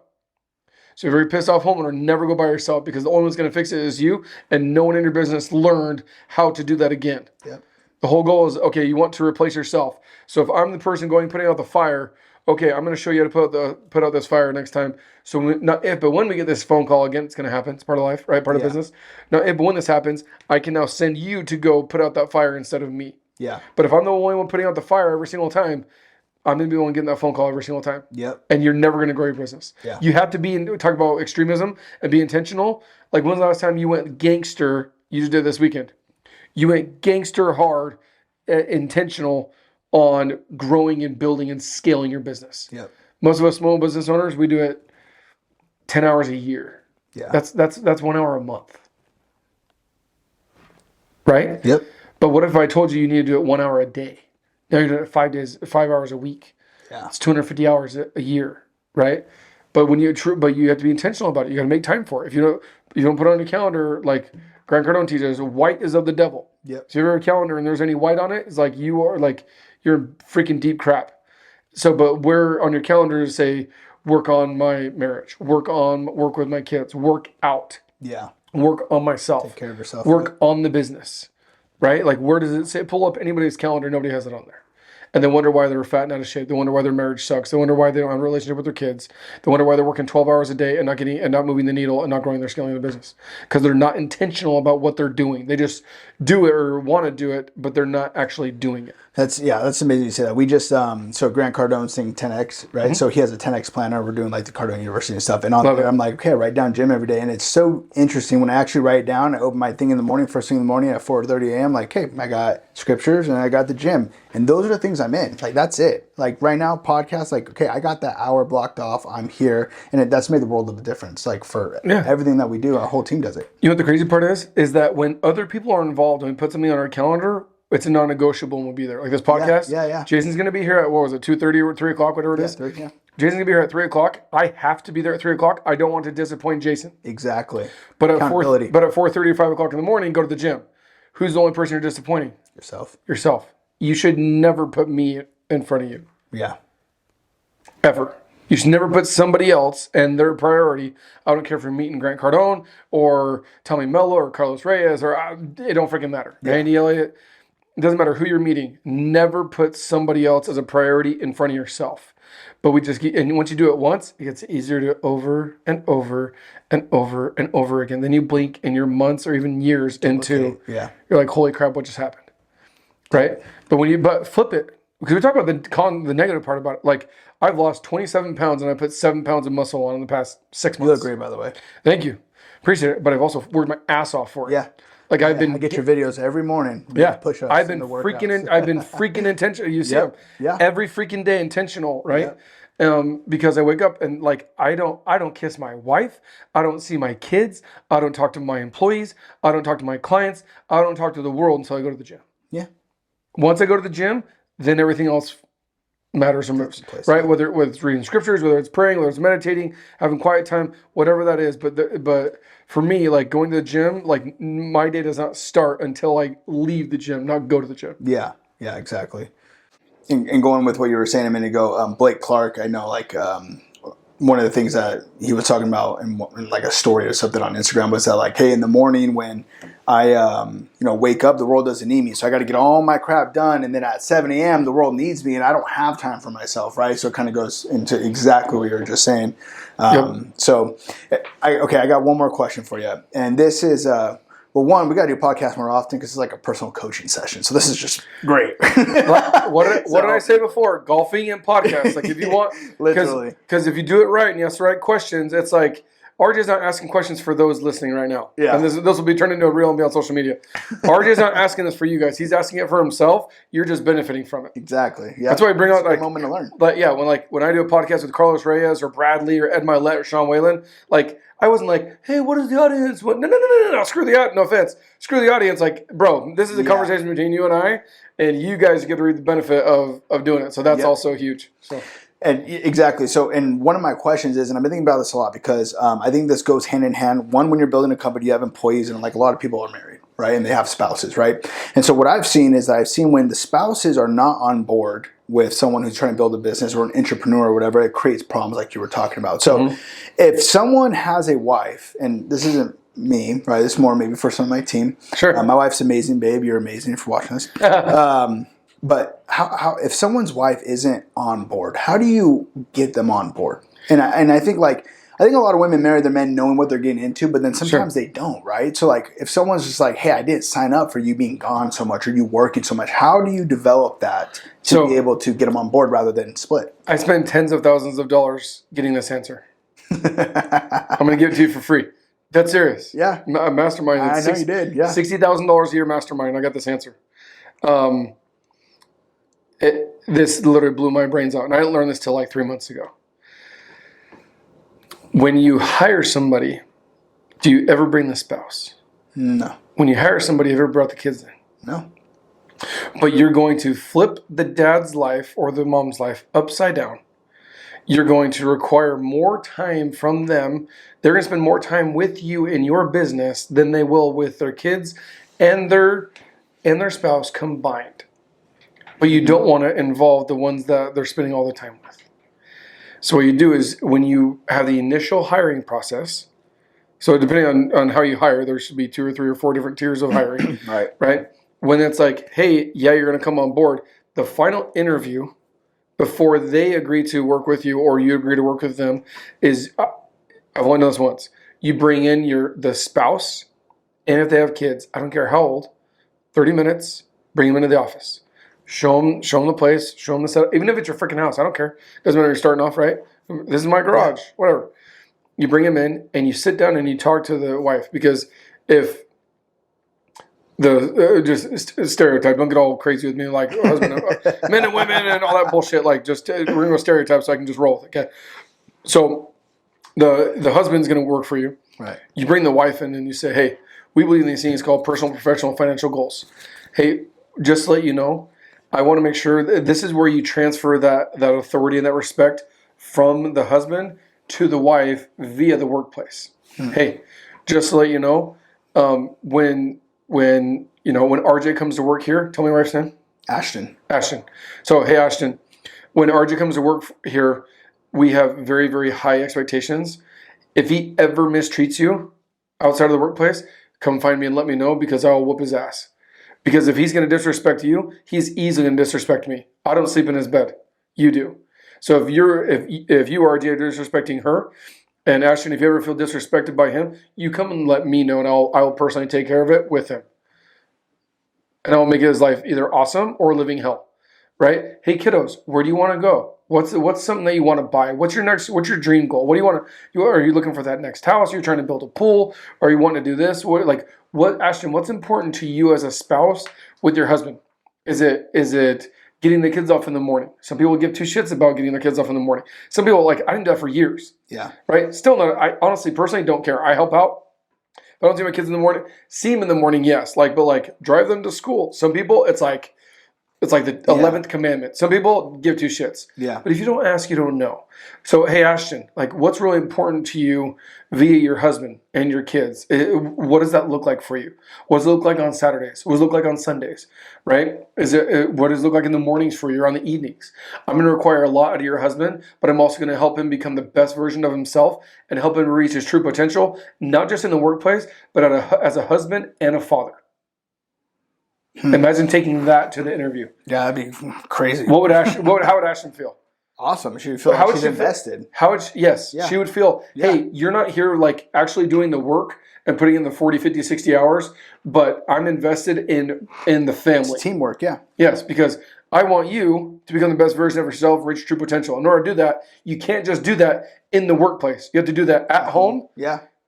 So if you're a pissed off homeowner, never go by yourself, because the only one's going to fix it is you, and no one in your business learned how to do that again. Yep. The whole goal is, okay, you want to replace yourself. So if I'm the person putting out the fire, okay, I'm going to show you how to put out this fire next time. So when we get this phone call again, it's going to happen. It's part of life, right? Part of business. Now, but when this happens, I can now send you to go put out that fire instead of me. Yeah. But if I'm the only one putting out the fire every single time, I'm going to be the one getting that phone call every single time. Yep. And you're never going to grow your business. Yeah. You have to talk about extremism and be intentional. Like, when's the last time you went gangster? You just did this weekend. You went gangster hard, intentional on growing and building and scaling your business. Yep. Most of us small business owners, we do it 10 hours a year. Yeah. That's 1 hour a month. Right? Yep. But what if I told you need to do it 1 hour a day? Now you're doing it 5 hours a week. Yeah. It's 250 hours a year, right? But you have to be intentional about it. You got to make time for it. If you don't put it on your calendar, like Grant Cardone teaches, white is of the devil. Yep. So if you have a calendar and there's any white on it, it's like you're in freaking deep crap. So, but where on your calendar to say, work on my marriage, work with my kids, work out. Yeah. work on myself. Take care of yourself. Work on the business, right? Like, where does it say? Pull up anybody's calendar. Nobody has it on there. And they wonder why they're fat and out of shape. They wonder why their marriage sucks. They wonder why they don't have a relationship with their kids. They wonder why they're working 12 hours a day and not moving the needle and not growing their scaling the business. Because they're not intentional about what they're doing. They just do it or want to do it, but they're not actually doing it. That's amazing you say that. We just so Grant Cardone's thing 10X, right? Mm-hmm. So he has a 10X planner. We're doing like the Cardone University and stuff. And on there, I'm like, okay, I write down gym every day. And it's so interesting when I actually write it down. I open my thing in the morning, first thing in the morning at 4:30 a.m. Like, hey, I got scriptures and I got the gym. And those are the things I'm in. Like, that's it. Like right now, podcast, like, okay, I got that hour blocked off. I'm here. And that's made the world of a difference. Like for everything that we do, our whole team does it. You know what the crazy part is that when other people are involved and we put something on our calendar, it's a non-negotiable and we'll be there. Like this podcast. Yeah. Jason's going to be here at, what was it, 2:30 or 3 o'clock, whatever it is? 3, yeah. Jason's going to be here at 3 o'clock. I have to be there at 3 o'clock. I don't want to disappoint Jason. Exactly. But at 4:30 or 5 o'clock in the morning, go to the gym. Who's the only person you're disappointing? Yourself. You should never put me in front of you. Yeah. Ever. You should never put somebody else and their priority. I don't care if you're meeting Grant Cardone or Tommy Mello or Carlos Reyes or it don't freaking matter. Yeah. Andy Elliott. It doesn't matter who you're meeting. Never put somebody else as a priority in front of yourself. But and once you do it once, it gets easier to over and over and over and over again. Then you blink and you're months or even years into, you're like, holy crap, what just happened? Right? But flip it. Because we talk about the negative part about it. Like, I've lost 27 pounds and I put 7 pounds of muscle on in the past 6 months. You look great, by the way. Thank you. Appreciate it. But I've also worked my ass off for it. Yeah. Like I get your videos every morning. Push-ups. I've been freaking intentional. You see them every freaking day, intentional, right? Because I wake up and like I don't kiss my wife. I don't see my kids. I don't talk to my employees. I don't talk to my clients. I don't talk to the world until I go to the gym. Yeah. Once I go to the gym, then everything else matters or moves, right? Whether it's reading scriptures, whether it's praying, whether it's meditating, having quiet time, whatever that is. But for me, like going to the gym, like my day does not start until I leave the gym, not go to the gym. Yeah, exactly. And going with what you were saying a minute ago, Blake Clark, I know like one of the things that he was talking about in like a story or something on Instagram was that like, hey, in the morning when I wake up, the world doesn't need me. So I got to get all my crap done. And then at 7 a.m., the world needs me and I don't have time for myself, right? So it kind of goes into exactly what you were just saying. So I got one more question for you. And this is, one, we got to do a podcast more often because it's like a personal coaching session. So this is just great. What did I say before? Golfing and podcasts. Like if you want, literally, because if you do it right and you ask the right questions, it's like RJ's not asking questions for those listening right now. Yeah. And this will be turned into a reel and be on social media. RJ's not asking this for you guys. He's asking it for himself. You're just benefiting from it. Exactly. Yeah. That's why I bring out like a moment to learn. But yeah, when I do a podcast with Carlos Reyes or Bradley or Ed Milet or Sean Whalen, like I wasn't like, hey, what is the audience? What? No. Screw the audience. No offense. Screw the audience. Like, bro, this is a conversation between you and I, and you guys get to reap the benefit of doing it. So that's also huge. So. And exactly. So, and one of my questions is, and I've been thinking about this a lot because I think this goes hand in hand. One, when you're building a company, you have employees, and like a lot of people are married, right? And they have spouses, right? And so what I've seen is that when the spouses are not on board with someone who's trying to build a business or an entrepreneur or whatever, it creates problems like you were talking about. So if someone has a wife, and this isn't me, right? This is more maybe for some of my team. Sure. My wife's amazing, babe. You're amazing for watching this. But how if someone's wife isn't on board, how do you get them on board? And I think a lot of women marry their men knowing what they're getting into, but then sometimes they don't, right? So like if someone's just like, hey, I didn't sign up for you being gone so much or you working so much, how do you develop that to be able to get them on board rather than split? I spend tens of thousands of dollars getting this answer. I'm going to give it to you for free. That's serious. Yeah. A mastermind. I know you did. Yeah. $60,000 a year mastermind. I got this answer. This literally blew my brains out. And I didn't learn this till like 3 months ago. When you hire somebody, do you ever bring the spouse? No. When you hire somebody, have you ever brought the kids in? No. But you're going to flip the dad's life or the mom's life upside down. You're going to require more time from them. They're going to spend more time with you in your business than they will with their kids and their spouse combined. But you don't want to involve the ones that they're spending all the time with. So what you do is when you have the initial hiring process, So depending on how you hire, there should be 2 or 3 or 4 different tiers of hiring. Right. When it's like, hey, yeah, you're going to come on board. The final interview before they agree to work with you or you agree to work with them is, I've only done this once. You bring in the spouse, and if they have kids, I don't care how old, 30 minutes, bring them into the office. Show them the place, show them the setup. Even if it's your freaking house, I don't care. Doesn't matter, you're starting off, right? This is my garage, whatever. You bring them in and you sit down and you talk to the wife, because if just stereotype, don't get all crazy with me like husband, men and women and all that bullshit. Like we're gonna go stereotype so I can just roll with it. Okay, so the husband's gonna work for you. Right. You bring the wife in and you say, hey, we believe in these things called personal, professional, and financial goals. Hey, just to let you know, I want to make sure that this is where you transfer that authority and that respect from the husband to the wife via the workplace. Hey, just to let you know, when RJ comes to work here, tell me your wife's name. Ashton. So, hey, Ashton, when RJ comes to work here, we have very, very high expectations. If he ever mistreats you outside of the workplace, come find me and let me know, because I'll whoop his ass. Because if he's going to disrespect you, he's easily going to disrespect me. I don't sleep in his bed. You do. So if you are disrespecting her, and Ashton, if you ever feel disrespected by him, you come and let me know, and I'll personally take care of it with him. And I'll make his life either awesome or living hell. Right? Hey, kiddos, where do you want to go? What's something that you want to buy? What's your dream goal? What do you want to? Are you looking for that next house? You're trying to build a pool? Or you want to do this? Ashton? What's important to you as a spouse with your husband? Is it getting the kids off in the morning? Some people give 2 shits about getting their kids off in the morning. Some people I didn't do that for years. Yeah. Right. Still not. I honestly, personally, don't care. I help out. I don't see my kids in the morning. See them in the morning, yes. But drive them to school. Some people, it's like the 11th commandment. Some people give 2 shits. Yeah. But if you don't ask, you don't know. So, hey, Ashton, what's really important to you via your husband and your kids? What does that look like for you? What does it look like on Saturdays? What does it look like on Sundays? Right? What does it look like in the mornings for you or on the evenings? I'm going to require a lot out of your husband, but I'm also going to help him become the best version of himself and help him reach his true potential, not just in the workplace, but as a husband and a father. Imagine taking that to the interview. Yeah, that'd be crazy. How would Ashton feel? Awesome. She would feel like she's invested. She would feel, hey, you're not here actually doing the work and putting in the 40, 50, 60 hours, but I'm invested in the family. It's teamwork, yeah. Yes, because I want you to become the best version of yourself, reach true potential. In order to do that, you can't just do that in the workplace. You have to do that at home,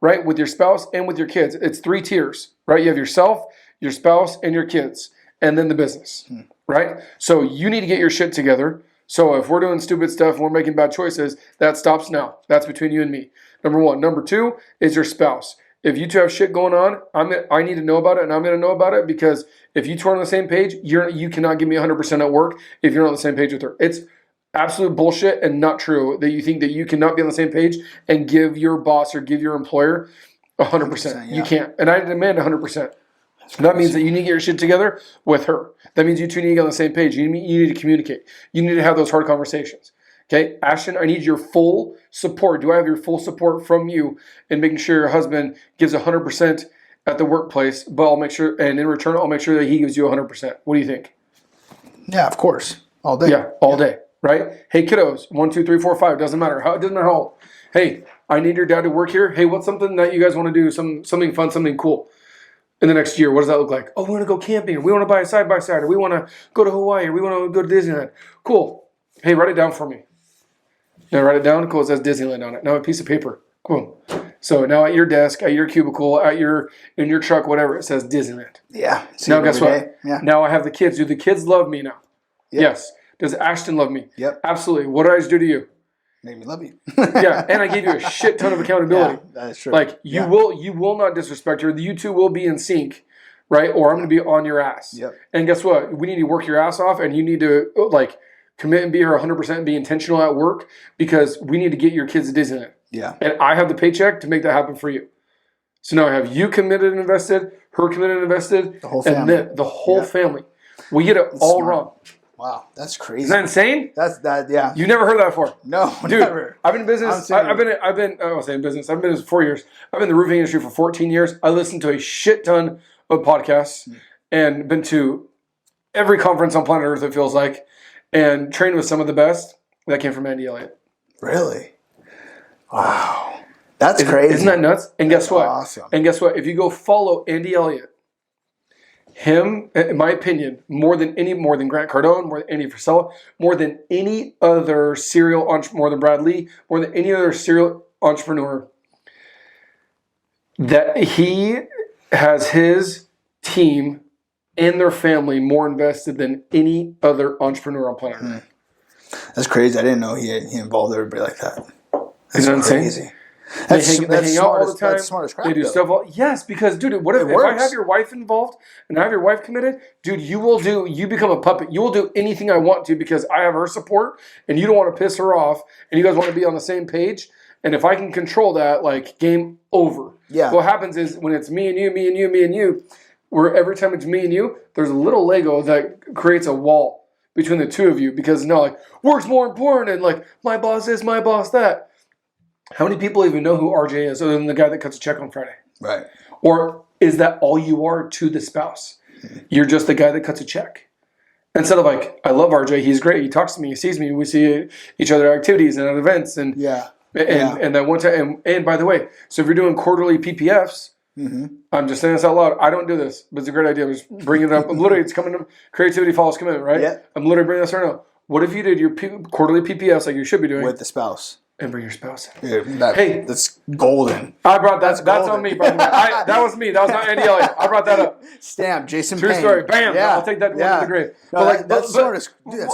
right, with your spouse and with your kids. It's 3 tiers, right? You have yourself, your spouse, and your kids, and then the business, right? So you need to get your shit together. So if we're doing stupid stuff and we're making bad choices, that stops now. That's between you and me. Number 1. Number 2 is your spouse. If you two have shit going on, I need to know about it, and I'm going to know about it, because if you two are on the same page, you cannot give me 100% at work if you're not on the same page with her. It's absolute bullshit and not true that you think that you cannot be on the same page and give your boss or give your employer 100%. You can't. And I demand 100%. That means that you need to get your shit together with her. That means you two need to get on the same page. You need to communicate. You need to have those hard conversations. Okay, Ashton, I need your full support. Do I have your full support from you in making sure your husband gives 100% at the workplace, but I'll make sure, and in return, I'll make sure that he gives you 100%. What do you think? Yeah, of course. All day. Yeah, all day, right? Hey, kiddos, 1, 2, 3, 4, 5, doesn't matter. It doesn't matter how old. Hey, I need your dad to work here. Hey, what's something that you guys want to do? Something fun, something cool. In the next year, what does that look like? Oh, we want to go camping, or we want to buy a side-by-side, or we want to go to Hawaii, or we want to go to Disneyland. Cool. Hey, write it down for me. Now write it down. Cool. It says Disneyland on it. Now a piece of paper. Cool. So now at your desk, at your cubicle, in your truck, whatever, it says Disneyland. Yeah. Now guess what? Yeah. Now I have the kids. Do the kids love me now? Yep. Yes. Does Ashton love me? Yep. Absolutely. What did I just do to you? Made me love you. Yeah, and I gave you a shit ton of accountability. Yeah, that is true. You will not disrespect her. You two will be in sync, right? Or I'm going to be on your ass. Yep. And guess what? We need to work your ass off, and you need to commit and be her 100% and be intentional at work, because we need to get your kids to Disneyland. Yeah. And I have the paycheck to make that happen for you. So now I have you committed and invested, her committed and invested, the whole family. and then the whole family. We get it all wrong. Well, Wow, that's crazy. Isn't that insane? Yeah. You never heard that before. No, dude. Never. I've been in business. I won't say in business. I've been in 4 years. I've been in the roofing industry for 14 years. I listened to a shit ton of podcasts and been to every conference on planet Earth, it feels like, and trained with some of the best. That came from Andy Elliott. Really? Wow. That's crazy. Isn't that nuts? And guess what? Awesome. And guess what? If you go follow Andy Elliott, him, in my opinion, more than Grant Cardone, more than Andy Frisella, more than any other serial entrepreneur, more than Brad Lee, more than any other serial entrepreneur, that he has his team and their family more invested than any other entrepreneur on planet Earth. That's crazy. I didn't know he involved everybody like that. That's crazy. They hang out all the time. That's smart as crap, they do stuff. Yes, because dude, what if I have your wife involved and I have your wife committed? Dude, you become a puppet. You will do anything I want to because I have her support, and you don't want to piss her off, and you guys want to be on the same page. And if I can control that, like, game over. Yeah. What happens is when it's me and you, where every time it's me and you, there's a little Lego that creates a wall between the two of you because like work's more important and like my boss this, my boss that. How many people even know who RJ is other than the guy that cuts a check on Friday? Right. Or is that all you are to the spouse? You're just the guy that cuts a check. Instead of like, I love RJ, he's great, he talks to me, he sees me, we see each other at activities and at events and that one time and by the way, so if you're doing quarterly PPFs, I'm just saying this out loud. I don't do this, but it's a great idea. I'm just bringing it up. It's coming up. Creativity follows commitment, right? Yeah. I'm literally bringing this right now. What if you did your quarterly PPFs like you should be doing with the spouse? And bring your spouse. Dude, that's golden. I brought that. That's on me, by the way. That was me. That was not Andy Elliott. I brought that up. Stamp, Jason Payne. True story. Bam. Yeah. I'll take that one to the grave. No,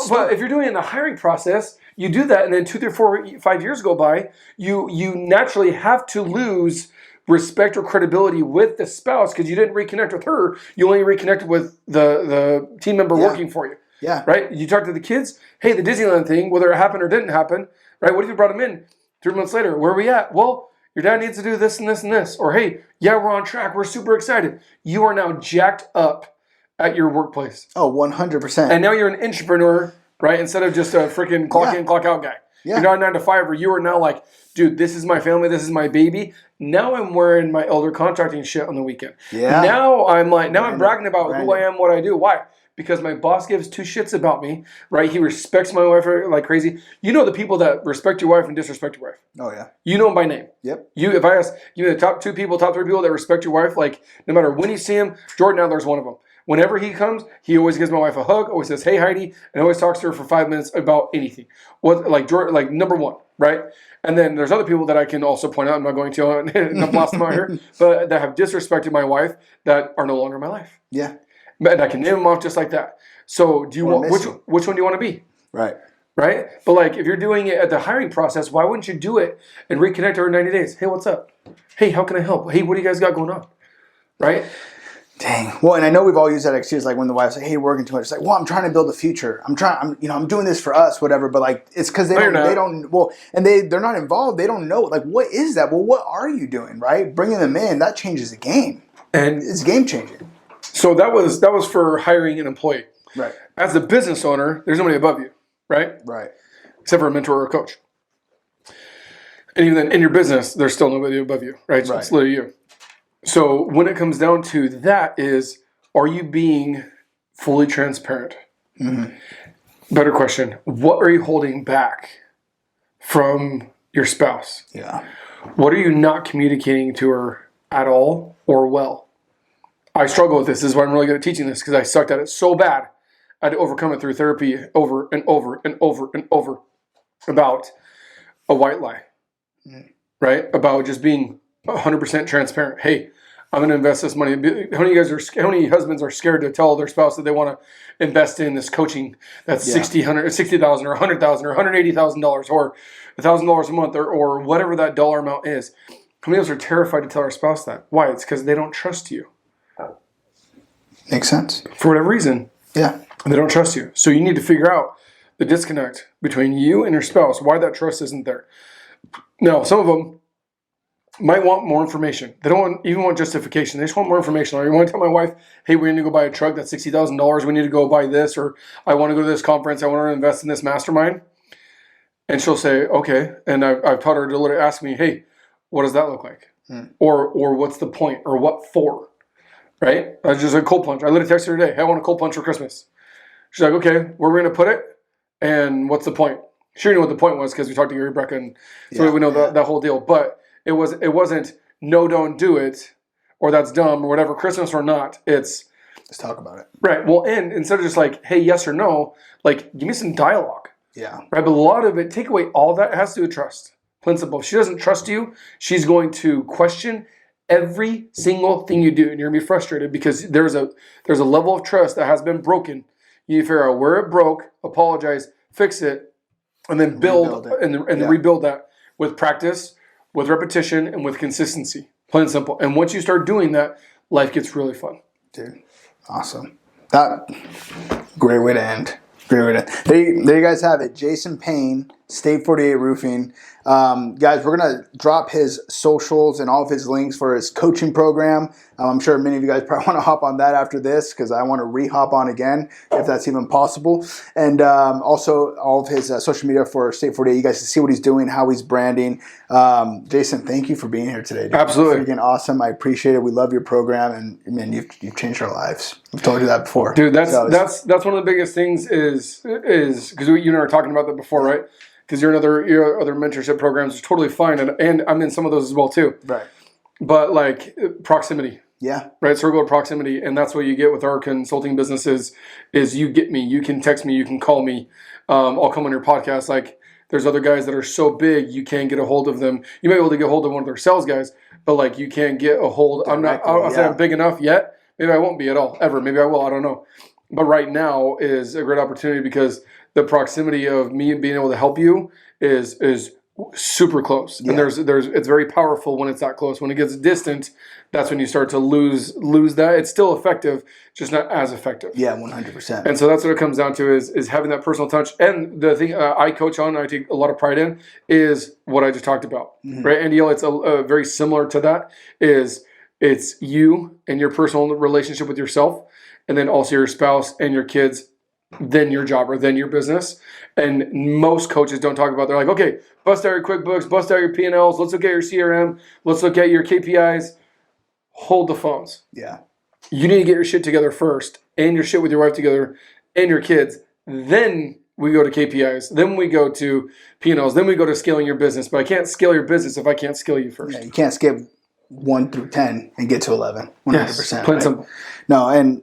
but if you're doing it in the hiring process, you do that, and then 2, 3, 4, 5 years go by, you naturally have to lose respect or credibility with the spouse because you didn't reconnect with her. You only reconnected with the team member working for you. Yeah. Right? You talk to the kids, hey, the Disneyland thing, whether it happened or didn't happen, right? What if you brought them in 3 months later? Where are we at? Well, your dad needs to do this and this and this. Or, hey, yeah, we're on track. We're super excited. You are now jacked up at your workplace. Oh, 100%. And now you're an entrepreneur, right? Instead of just a freaking clock in, clock out guy. Yeah. You're not a 9-to-5er. You are now like, dude, this is my family. This is my baby. Now I'm wearing my elder contracting shit on the weekend. Yeah. Now I'm bragging about who I am, what I do. Why? Because my boss gives 2 shits about me, right? He respects my wife like crazy. You know the people that respect your wife and disrespect your wife. Oh, yeah. You know them by name. Yep. If I ask, the top 3 people that respect your wife, like no matter when you see him, Jordan Adler's one of them. Whenever he comes, he always gives my wife a hug, always says, hey, Heidi, and always talks to her for 5 minutes about anything. Jordan, like number one, right? And then there's other people that I can also point out, I'm not going to, not blast them out here, but that have disrespected my wife that are no longer in my life. Yeah. And I can name them off just like that. So do you want which one do you want to be? Right. Right? But like if you're doing it at the hiring process, why wouldn't you do it and reconnect over 90 days? Hey, what's up? Hey, how can I help? Hey, what do you guys got going on? Right? Dang. Well, and I know we've all used that excuse, like when the wife's like, "Hey, you're working too much." It's like, "Well, I'm trying to build a future. I'm doing this for us, whatever." But like, it's because they don't. Well, and they're not involved. They don't know. Like, what is that? Well, what are you doing? Right? Bringing them in, that changes the game, and it's game changing. So that was for hiring an employee. Right. As a business owner, there's nobody above you. Right. Right. Except for a mentor or a coach. And even then, in your business, there's still nobody above you. Right. So it's literally you. So when it comes down to that is, are you being fully transparent? Mm-hmm. Better question. What are you holding back from your spouse? Yeah. What are you not communicating to her at all or well? I struggle with this. This is why I'm really good at teaching this because I sucked at it so bad. I had to overcome it through therapy over and over and over and over about a white lie, right? About just being 100% transparent. Hey, I'm going to invest this money. How many husbands are scared to tell their spouse that they want to invest in this coaching that's $60,000 or $100,000 or $180,000 or $1,000 a month or whatever that dollar amount is? How many of us are terrified to tell our spouse that? Why? It's because they don't trust you. Makes sense. For whatever reason. Yeah. They don't trust you. So you need to figure out the disconnect between you and your spouse, why that trust isn't there. Now, some of them might want more information. They don't even want justification. They just want more information. Or you want to tell my wife, hey, we need to go buy a truck that's $60,000. We need to go buy this, or I want to go to this conference. I want to invest in this mastermind. And she'll say, okay. And I've taught her to let her ask me, hey, what does that look like? Or what's the point? Or what for? Right? I just a cold plunge. I let her text her today. Hey, I want a cold plunge for Christmas. She's like, okay, where are we going to put it? And what's the point? She already knew what the point was because we talked to Gary Brecka, and so we know that whole deal. But it wasn't no, don't do it, or that's dumb, or whatever, Christmas or not. It's let's talk about it. Right. Well, and instead of just like, hey, yes or no, like give me some dialogue. Yeah. Right. But a lot of it, take away all that, it has to do with trust. Plain simple. If she doesn't trust you, she's going to question every single thing you do, and you're gonna be frustrated because there's a level of trust that has been broken. You figure out where it broke, apologize, fix it, and then build and rebuild that with practice, with repetition, and with consistency. Plain and simple. And once you start doing that, life gets really fun. Dude, awesome. That great way to end. Great way to. There you guys have it. Jason Payne, State 48 Roofing. Guys, we're going to drop his socials and all of his links for his coaching program. I'm sure many of you guys probably want to hop on that after this because I want to re-hop on again if that's even possible. And also all of his social media for State 48. You guys can see what he's doing, how he's branding. Jason, thank you for being here today. Dude. Absolutely. Freaking awesome. I appreciate it. We love your program, and man, you've changed our lives. I've told you that before. Dude, that's one of the biggest things is because you and I were talking about that before, right? Because your other mentorship programs is totally fine, and I'm in some of those as well too. Right. But like proximity. Yeah. Right. Circle of proximity, and that's what you get with our consulting businesses. Is you get me, you can text me, you can call me. I'll come on your podcast. Like there's other guys that are so big you can't get a hold of them. You might be able to get a hold of one of their sales guys, but like you can't get a hold. I'll say I'm big enough yet. Maybe I won't be at all ever. Maybe I will. I don't know. But right now is a great opportunity because the proximity of me being able to help you is super close. Yeah. And it's very powerful when it's that close. When it gets distant, that's when you start to lose that. It's still effective, just not as effective. Yeah, 100%. And so that's what it comes down to is having that personal touch. And the thing I coach on, I take a lot of pride in, is what I just talked about. Mm-hmm. Right, Andy, it's a very similar to that. It's you and your personal relationship with yourself, and then also your spouse and your kids, then your job or then your business. And most coaches don't talk about, they're like, okay, bust out your QuickBooks, bust out your P&Ls, let's look at your CRM, let's look at your KPIs. Hold the phones. Yeah. You need to get your shit together first and your shit with your wife together and your kids. Then we go to KPIs. Then we go to P&Ls. Then we go to scaling your business. But I can't scale your business if I can't scale you first. Yeah, you can't skip 1 through 10 and get to 11. 100%. Yes, plain simple. No, and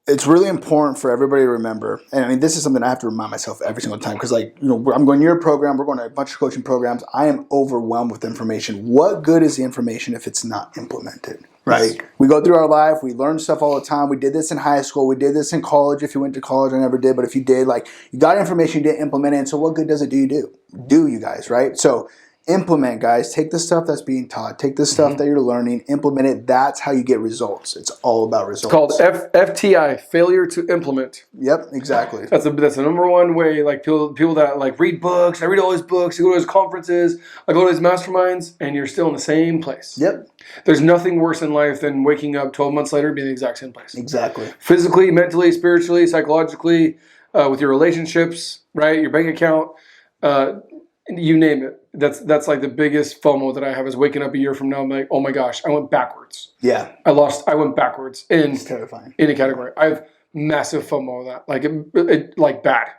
it's really important for everybody to remember, and I mean, this is something I have to remind myself every single time because, I'm going to your program, we're going to a bunch of coaching programs. I am overwhelmed with information. What good is the information if it's not implemented, right? Yes. We go through our life, we learn stuff all the time. We did this in high school, we did this in college. If you went to college, I never did, but if you did, you got information, you didn't implement it, and so what good does it do you guys, right? So implement, guys. Take the stuff that's being taught. Take the stuff that you're learning. Implement it. That's how you get results. It's all about results. It's called FTI, failure to implement. Yep, exactly. That's the number one way. Like people that read books. I read all these books. You go to these conferences. I go to these masterminds, and you're still in the same place. Yep. There's nothing worse in life than waking up 12 months later and being in the exact same place. Exactly. Physically, mentally, spiritually, psychologically, with your relationships, right? Your bank account, you name it. That's like the biggest FOMO that I have is waking up a year from now. I'm like, oh my gosh, I went backwards. Yeah. I went backwards it's terrifying. In a category. I have massive FOMO of that, like bad.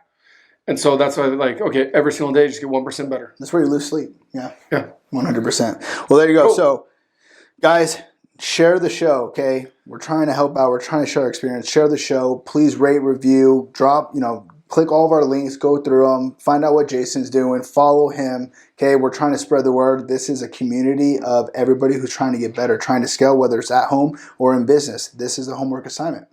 And so that's why okay, every single day just get 1% better. That's where you lose sleep. Yeah. Yeah. 100%. Well, there you go. Cool. So guys, share the show, okay? We're trying to help out. We're trying to share our experience. Share the show. Please rate, review, drop, click all of our links, go through them, find out what Jason's doing, follow him. Okay, we're trying to spread the word. This is a community of everybody who's trying to get better, trying to scale, whether it's at home or in business. This is the homework assignment.